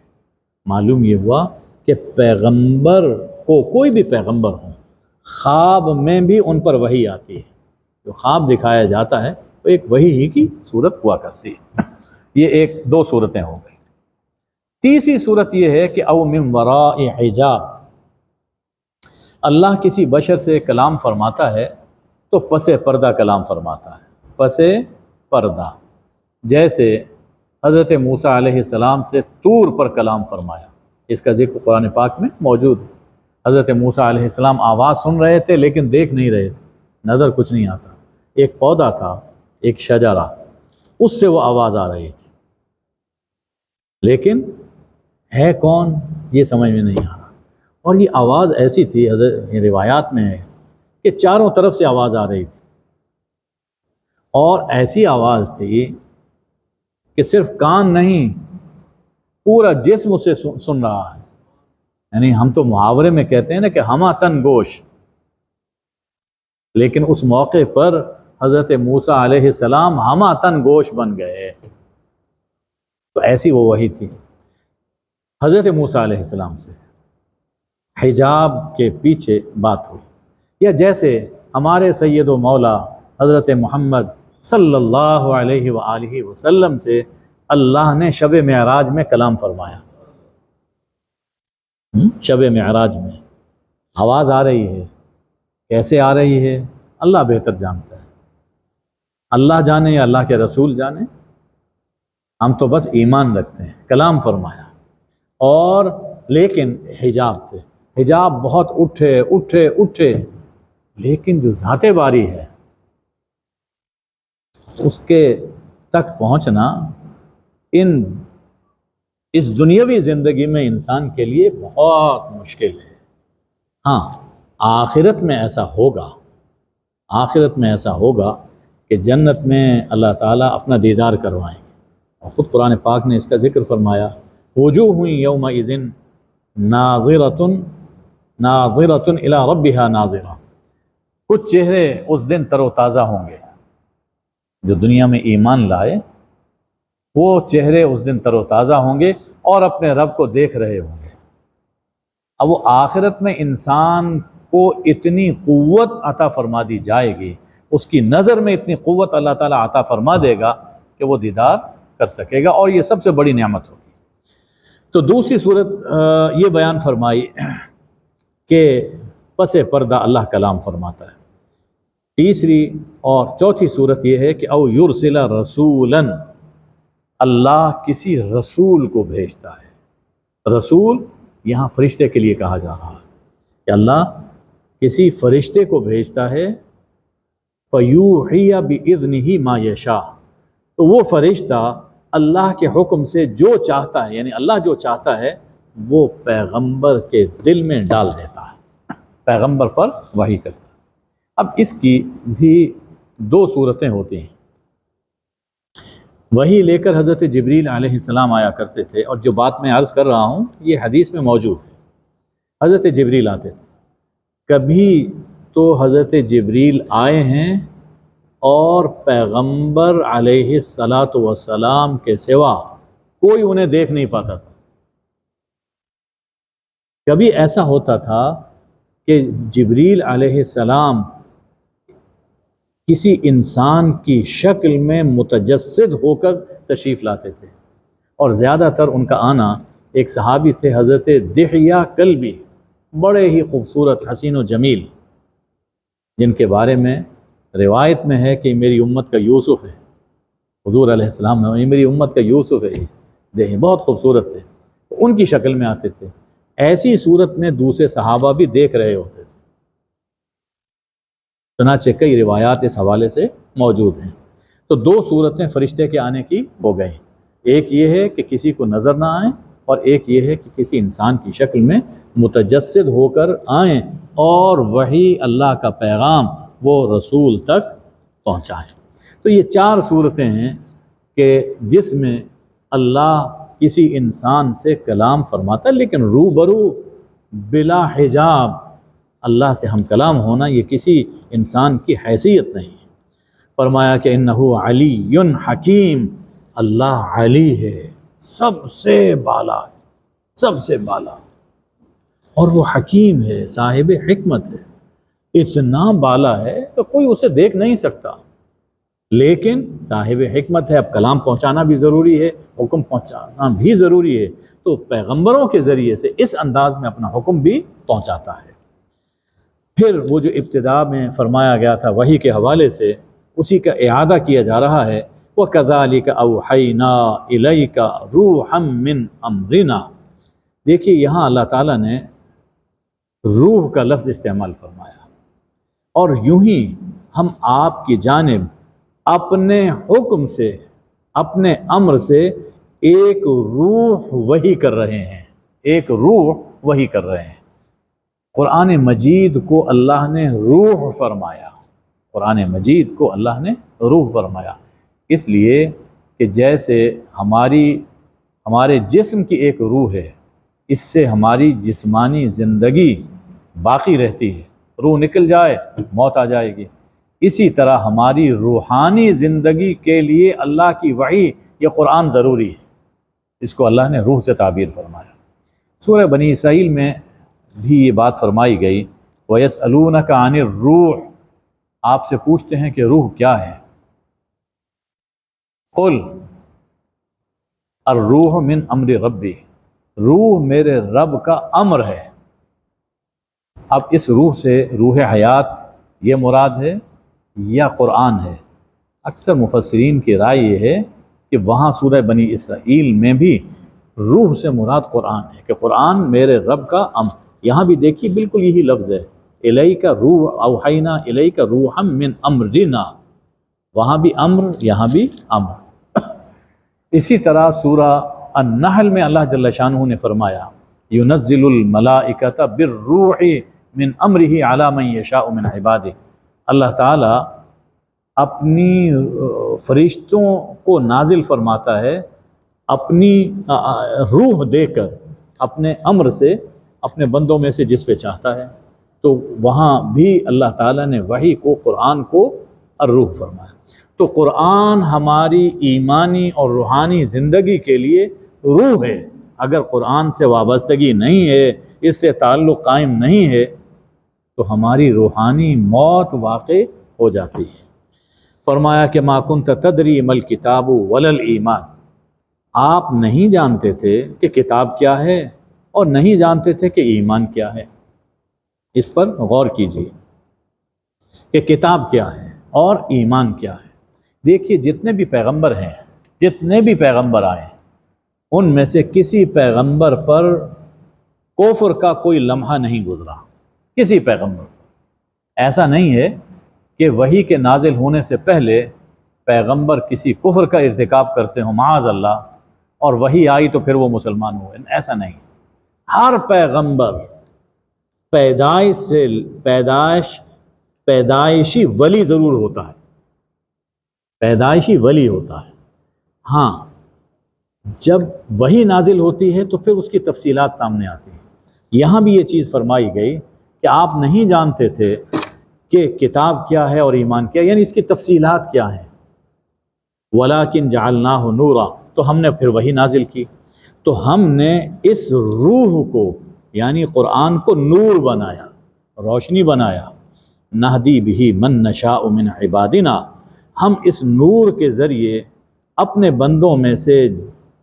معلوم یہ ہوا کہ پیغمبر کو، کوئی بھی پیغمبر ہوں، خواب میں بھی ان پر وحی آتی ہے، جو خواب دکھایا جاتا ہے وہ ایک وحی ہی کی صورت ہوا کرتی ہے۔ یہ ایک دو صورتیں ہو گئی۔ تیسری صورت یہ ہے کہ او من وراء حجاب، اللہ کسی بشر سے کلام فرماتا ہے تو پس پردہ کلام فرماتا ہے، پس پردہ، جیسے حضرت موسیٰ علیہ السلام سے طور پر کلام فرمایا، اس کا ذکر قرآن پاک میں موجود ہے۔ حضرت موسیٰ علیہ السلام آواز سن رہے تھے لیکن دیکھ نہیں رہے تھے، نظر کچھ نہیں آتا، ایک پودا تھا، ایک شجرہ، اس سے وہ آواز آ رہی تھی، لیکن ہے کون یہ سمجھ میں نہیں آ رہا۔ اور یہ آواز ایسی تھی، روایات میں ہے کہ چاروں طرف سے آواز آ رہی تھی، اور ایسی آواز تھی کہ صرف کان نہیں، پورا جسم اسے سن رہا ہے۔ یعنی ہم تو محاورے میں کہتے ہیں نا کہ ہمہ تن گوش، لیکن اس موقع پر حضرت موسیٰ علیہ السلام ہمہ تن گوش بن گئے، تو ایسی وہ وحی تھی۔ حضرت موسیٰ علیہ السلام سے حجاب کے پیچھے بات ہوئی، یا جیسے ہمارے سید و مولا حضرت محمد صلی اللہ علیہ وآلہ وسلم سے اللہ نے شب معراج میں کلام فرمایا۔ شب معراج میں آواز آ رہی ہے، کیسے آ رہی ہے اللہ بہتر جانتا ہے، اللہ جانے یا اللہ کے رسول جانے، ہم تو بس ایمان رکھتے ہیں۔ کلام فرمایا، اور لیکن حجاب تھے، حجاب بہت اٹھے، لیکن جو ذات باری ہے اس کے تک پہنچنا اس دنیاوی زندگی میں انسان کے لیے بہت مشکل ہے۔ ہاں، آخرت میں ایسا ہوگا، آخرت میں ایسا ہوگا کہ جنت میں اللہ تعالیٰ اپنا دیدار کروائیں گے، اور خود قرآن پاک نے اس کا ذکر فرمایا، وجوہ یومئذ ناظرۃ الی ربہا ناظرہ، کچھ چہرے اس دن تر و تازہ ہوں گے، جو دنیا میں ایمان لائے وہ چہرے اس دن تر و تازہ ہوں گے اور اپنے رب کو دیکھ رہے ہوں گے۔ اب وہ آخرت میں انسان کو اتنی قوت عطا فرما دی جائے گی، اس کی نظر میں اتنی قوت اللہ تعالیٰ عطا فرما دے گا کہ وہ دیدار کر سکے گا، اور یہ سب سے بڑی نعمت ہوگی۔ تو دوسری صورت یہ بیان فرمائی کہ پس پردہ اللہ کلام فرماتا ہے۔ تیسری اور چوتھی صورت یہ ہے کہ او یرسل رسولاً، اللہ کسی رسول کو بھیجتا ہے۔ رسول یہاں فرشتے کے لیے کہا جا رہا ہے کہ اللہ کسی فرشتے کو بھیجتا ہے، فیوحی بإذنہ ما یشاء، تو وہ فرشتہ اللہ کے حکم سے جو چاہتا ہے، یعنی اللہ جو چاہتا ہے وہ پیغمبر کے دل میں ڈال دیتا ہے، پیغمبر پر وحی کرتا ہے۔ اب اس کی بھی دو صورتیں ہوتی ہیں۔ وحی لے کر حضرت جبریل علیہ السلام آیا کرتے تھے، اور جو بات میں عرض کر رہا ہوں یہ حدیث میں موجود ہے، حضرت جبریل آتے تھے کبھی تو حضرت جبریل آئے ہیں اور پیغمبر علیہ الصلاۃ والسلام کے سوا کوئی انہیں دیکھ نہیں پاتا تھا۔ کبھی ایسا ہوتا تھا کہ جبریل علیہ السلام کسی انسان کی شکل میں متجسد ہو کر تشریف لاتے تھے، اور زیادہ تر ان کا آنا، ایک صحابی تھے حضرت دحیہ کلبی، بڑے ہی خوبصورت حسین و جمیل، جن کے بارے میں روایت میں ہے کہ میری امت کا یوسف ہے۔ حضور علیہ السلام نے، یہ میری امت کا یوسف ہے، دیکھیں بہت خوبصورت تھے، ان کی شکل میں آتے تھے۔ ایسی صورت میں دوسرے صحابہ بھی دیکھ رہے ہوتے تھے، چنانچہ کئی روایات اس حوالے سے موجود ہیں۔ تو دو صورتیں فرشتے کے آنے کی ہو گئیں، ایک یہ ہے کہ کسی کو نظر نہ آئیں، اور ایک یہ ہے کہ کسی انسان کی شکل میں متجسد ہو کر آئیں اور وہی اللہ کا پیغام وہ رسول تک پہنچائیں۔ تو یہ چار صورتیں ہیں کہ جس میں اللہ کسی انسان سے کلام فرماتا ہے، لیکن روبرو بلا حجاب اللہ سے ہم کلام ہونا یہ کسی انسان کی حیثیت نہیں ہے۔ فرمایا کہ انہو علی حکیم، اللہ علی ہے، سب سے بالا ہے، سب سے بالا، اور وہ حکیم ہے، صاحب حکمت ہے، اتنا بالا ہے کہ کوئی اسے دیکھ نہیں سکتا، لیکن صاحب حکمت ہے۔ اب کلام پہنچانا بھی ضروری ہے، حکم پہنچانا بھی ضروری ہے، تو پیغمبروں کے ذریعے سے اس انداز میں اپنا حکم بھی پہنچاتا ہے۔ پھر وہ جو ابتدا میں فرمایا گیا تھا وحی کے حوالے سے، اسی کا اعادہ کیا جا رہا ہے۔ وَكَذَلِكَ أَوْحَيْنَا إِلَيْكَ رُوحًا مِّنْ أَمْرِنَا۔ دیکھیے یہاں اللہ تعالیٰ نے روح کا لفظ استعمال فرمایا، اور یوں ہی ہم آپ کی جانب اپنے حکم سے، اپنے امر سے ایک روح وحی کر رہے ہیں، ایک روح وحی کر رہے ہیں۔ قرآن مجید کو اللہ نے روح فرمایا، قرآن مجید کو اللہ نے روح فرمایا، اس لیے کہ جیسے ہمارے جسم کی ایک روح ہے، اس سے ہماری جسمانی زندگی باقی رہتی ہے، روح نکل جائے موت آ جائے گی، اسی طرح ہماری روحانی زندگی کے لیے اللہ کی وحی، یہ قرآن ضروری ہے، اس کو اللہ نے روح سے تعبیر فرمایا۔ سورہ بنی اسرائیل میں بھی یہ بات فرمائی گئی، وَيَسْأَلُونَكَ عَنِ الرُّوحِ، آپ سے پوچھتے ہیں کہ روح کیا ہے؟ قُلْ الروح من امر ربی، روح میرے رب کا امر ہے۔ اب اس روح سے روح حیات یہ مراد ہے یا قرآن ہے؟ اکثر مفسرین کی رائے یہ ہے کہ وہاں سورہ بنی اسرائیل میں بھی روح سے مراد قرآن ہے، کہ قرآن میرے رب کا امر۔ یہاں بھی دیکھیے بالکل یہی لفظ ہے، الیک روح اوحینا الیک روحا من امرنا، وہاں بھی امر یہاں بھی امر۔ اسی طرح سورہ النحل میں اللہ جل شانہ نے فرمایا ينزل الملائکۃ بالروح من امرہ علی من یشاء من عبادہ، اللہ تعالیٰ اپنی فرشتوں کو نازل فرماتا ہے اپنی روح دے کر، اپنے امر سے اپنے بندوں میں سے جس پہ چاہتا ہے۔ تو وہاں بھی اللہ تعالیٰ نے وحی کو، قرآن کو الروح فرمایا۔ تو قرآن ہماری ایمانی اور روحانی زندگی کے لیے روح ہے۔ اگر قرآن سے وابستگی نہیں ہے، اس سے تعلق قائم نہیں ہے، تو ہماری روحانی موت واقع ہو جاتی ہے۔ فرمایا کہ ما کنت تدری ما الکتاب ولا الایمان، آپ نہیں جانتے تھے کہ کتاب کیا ہے اور نہیں جانتے تھے کہ ایمان کیا ہے۔ اس پر غور کیجیے کہ کتاب کیا ہے اور ایمان کیا ہے۔ دیکھیے جتنے بھی پیغمبر ہیں، جتنے بھی پیغمبر آئے، ان میں سے کسی پیغمبر پر کفر کا کوئی لمحہ نہیں گزرا، کسی پیغمبر پر۔ ایسا نہیں ہے کہ وحی کے نازل ہونے سے پہلے پیغمبر کسی کفر کا ارتکاب کرتے ہوں، معاذ اللہ، اور وحی آئی تو پھر وہ مسلمان ہوئے، ایسا نہیں۔ ہر پیغمبر پیدائشی ولی ضرور ہوتا ہے، پیدائشی ولی ہوتا ہے۔ ہاں جب وحی نازل ہوتی ہے تو پھر اس کی تفصیلات سامنے آتی ہیں۔ یہاں بھی یہ چیز فرمائی گئی کہ آپ نہیں جانتے تھے کہ کتاب کیا ہے اور ایمان کیا ہے، یعنی اس کی تفصیلات کیا ہیں. وَلَٰكِنْ جَعَلْنَاهُ نُورًا، تو ہم نے پھر وہی نازل کی، تو ہم نے اس روح کو یعنی قرآن کو نور بنایا، روشنی بنایا. نہدی بہ من نشاء من عبادنا، ہم اس نور کے ذریعے اپنے بندوں میں سے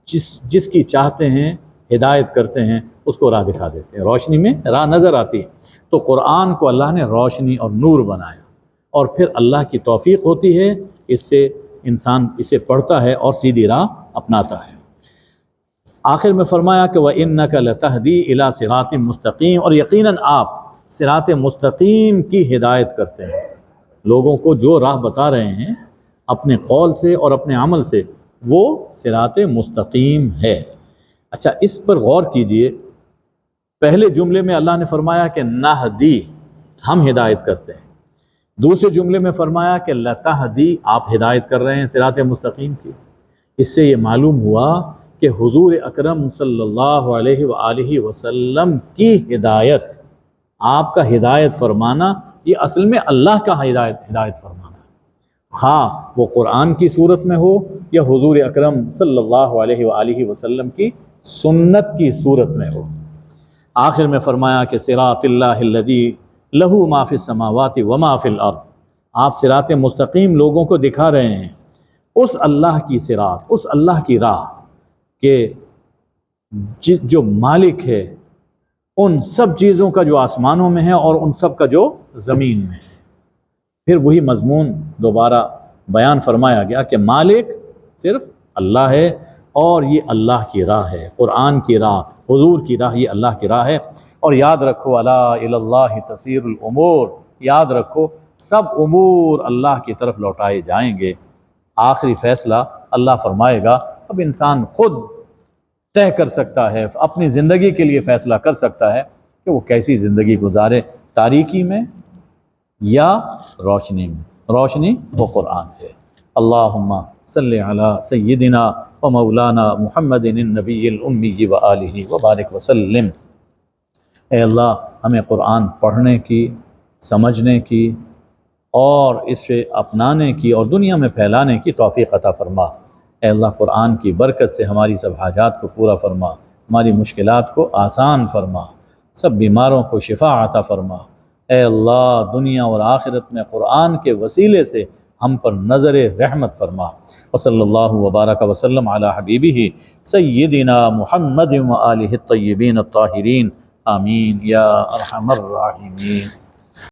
جس کی چاہتے ہیں ہدایت کرتے ہیں، اس کو راہ دکھا دیتے ہیں. روشنی میں راہ نظر آتی ہے. تو قرآن کو اللہ نے روشنی اور نور بنایا، اور پھر اللہ کی توفیق ہوتی ہے، اس سے انسان اسے پڑھتا ہے اور سیدھی راہ اپناتا ہے. آخر میں فرمایا کہ وَإِنَّكَ لَتَهْدِي إِلَىٰ صِرَاطٍ مُسْتَقِيمٍ، اور یقیناً آپ صراط مستقیم کی ہدایت کرتے ہیں. لوگوں کو جو راہ بتا رہے ہیں اپنے قول سے اور اپنے عمل سے، وہ صراط مستقیم ہے. اچھا، اس پر غور کیجئے. پہلے جملے میں اللہ نے فرمایا کہ نہدی، ہم ہدایت کرتے ہیں. دوسرے جملے میں فرمایا کہ لتہدی، آپ ہدایت کر رہے ہیں صراط مستقیم کی. اس سے یہ معلوم ہوا کہ حضور اکرم صلی اللہ علیہ وآلہ وسلم کی ہدایت، آپ کا ہدایت فرمانا، یہ اصل میں اللہ کا ہدایت فرمانا ہے، خواہ وہ قرآن کی صورت میں ہو یا حضور اکرم صلی اللہ علیہ وآلہ وسلم کی سنت کی صورت میں ہو. آخر میں فرمایا کہ صراط اللہ الذی لہ ما فی السماوات وما فی الارض، آپ صراط مستقیم لوگوں کو دکھا رہے ہیں اس اللہ کی صراط، اس اللہ کی راہ کہ جو مالک ہے ان سب چیزوں کا جو آسمانوں میں ہے اور ان سب کا جو زمین میں ہے. پھر وہی مضمون دوبارہ بیان فرمایا گیا کہ مالک صرف اللہ ہے، اور یہ اللہ کی راہ ہے، قرآن کی راہ، حضور کی راہ، یہ اللہ کی راہ ہے. اور یاد رکھو الا الی اللہ تصیر الامور، یاد رکھو سب امور اللہ کی طرف لوٹائے جائیں گے. آخری فیصلہ اللہ فرمائے گا. اب انسان خود طے کر سکتا ہے، اپنی زندگی کے لیے فیصلہ کر سکتا ہے کہ وہ کیسی زندگی گزارے، تاریکی میں یا روشنی میں. روشنی وہ قرآن ہے. اللہم صلی علی سیدنا و مولانا محمد النبی الامی و آلہ وبارک وسلم. اے اللہ، ہمیں قرآن پڑھنے کی، سمجھنے کی اور اس پہ اپنانے کی اور دنیا میں پھیلانے کی توفیق عطا فرما. اے اللہ، قرآن کی برکت سے ہماری سب حاجات کو پورا فرما، ہماری مشکلات کو آسان فرما، سب بیماروں کو شفا عطا فرما. اے اللہ، دنیا اور آخرت میں قرآن کے وسیلے سے ہم پر نظر رحمت فرما. وصلی اللہ وبارک وسلم علی حبیبہ سیدنا محمد و آلہ الطیبین الطاہرین. آمین یا ارحم الراحمین.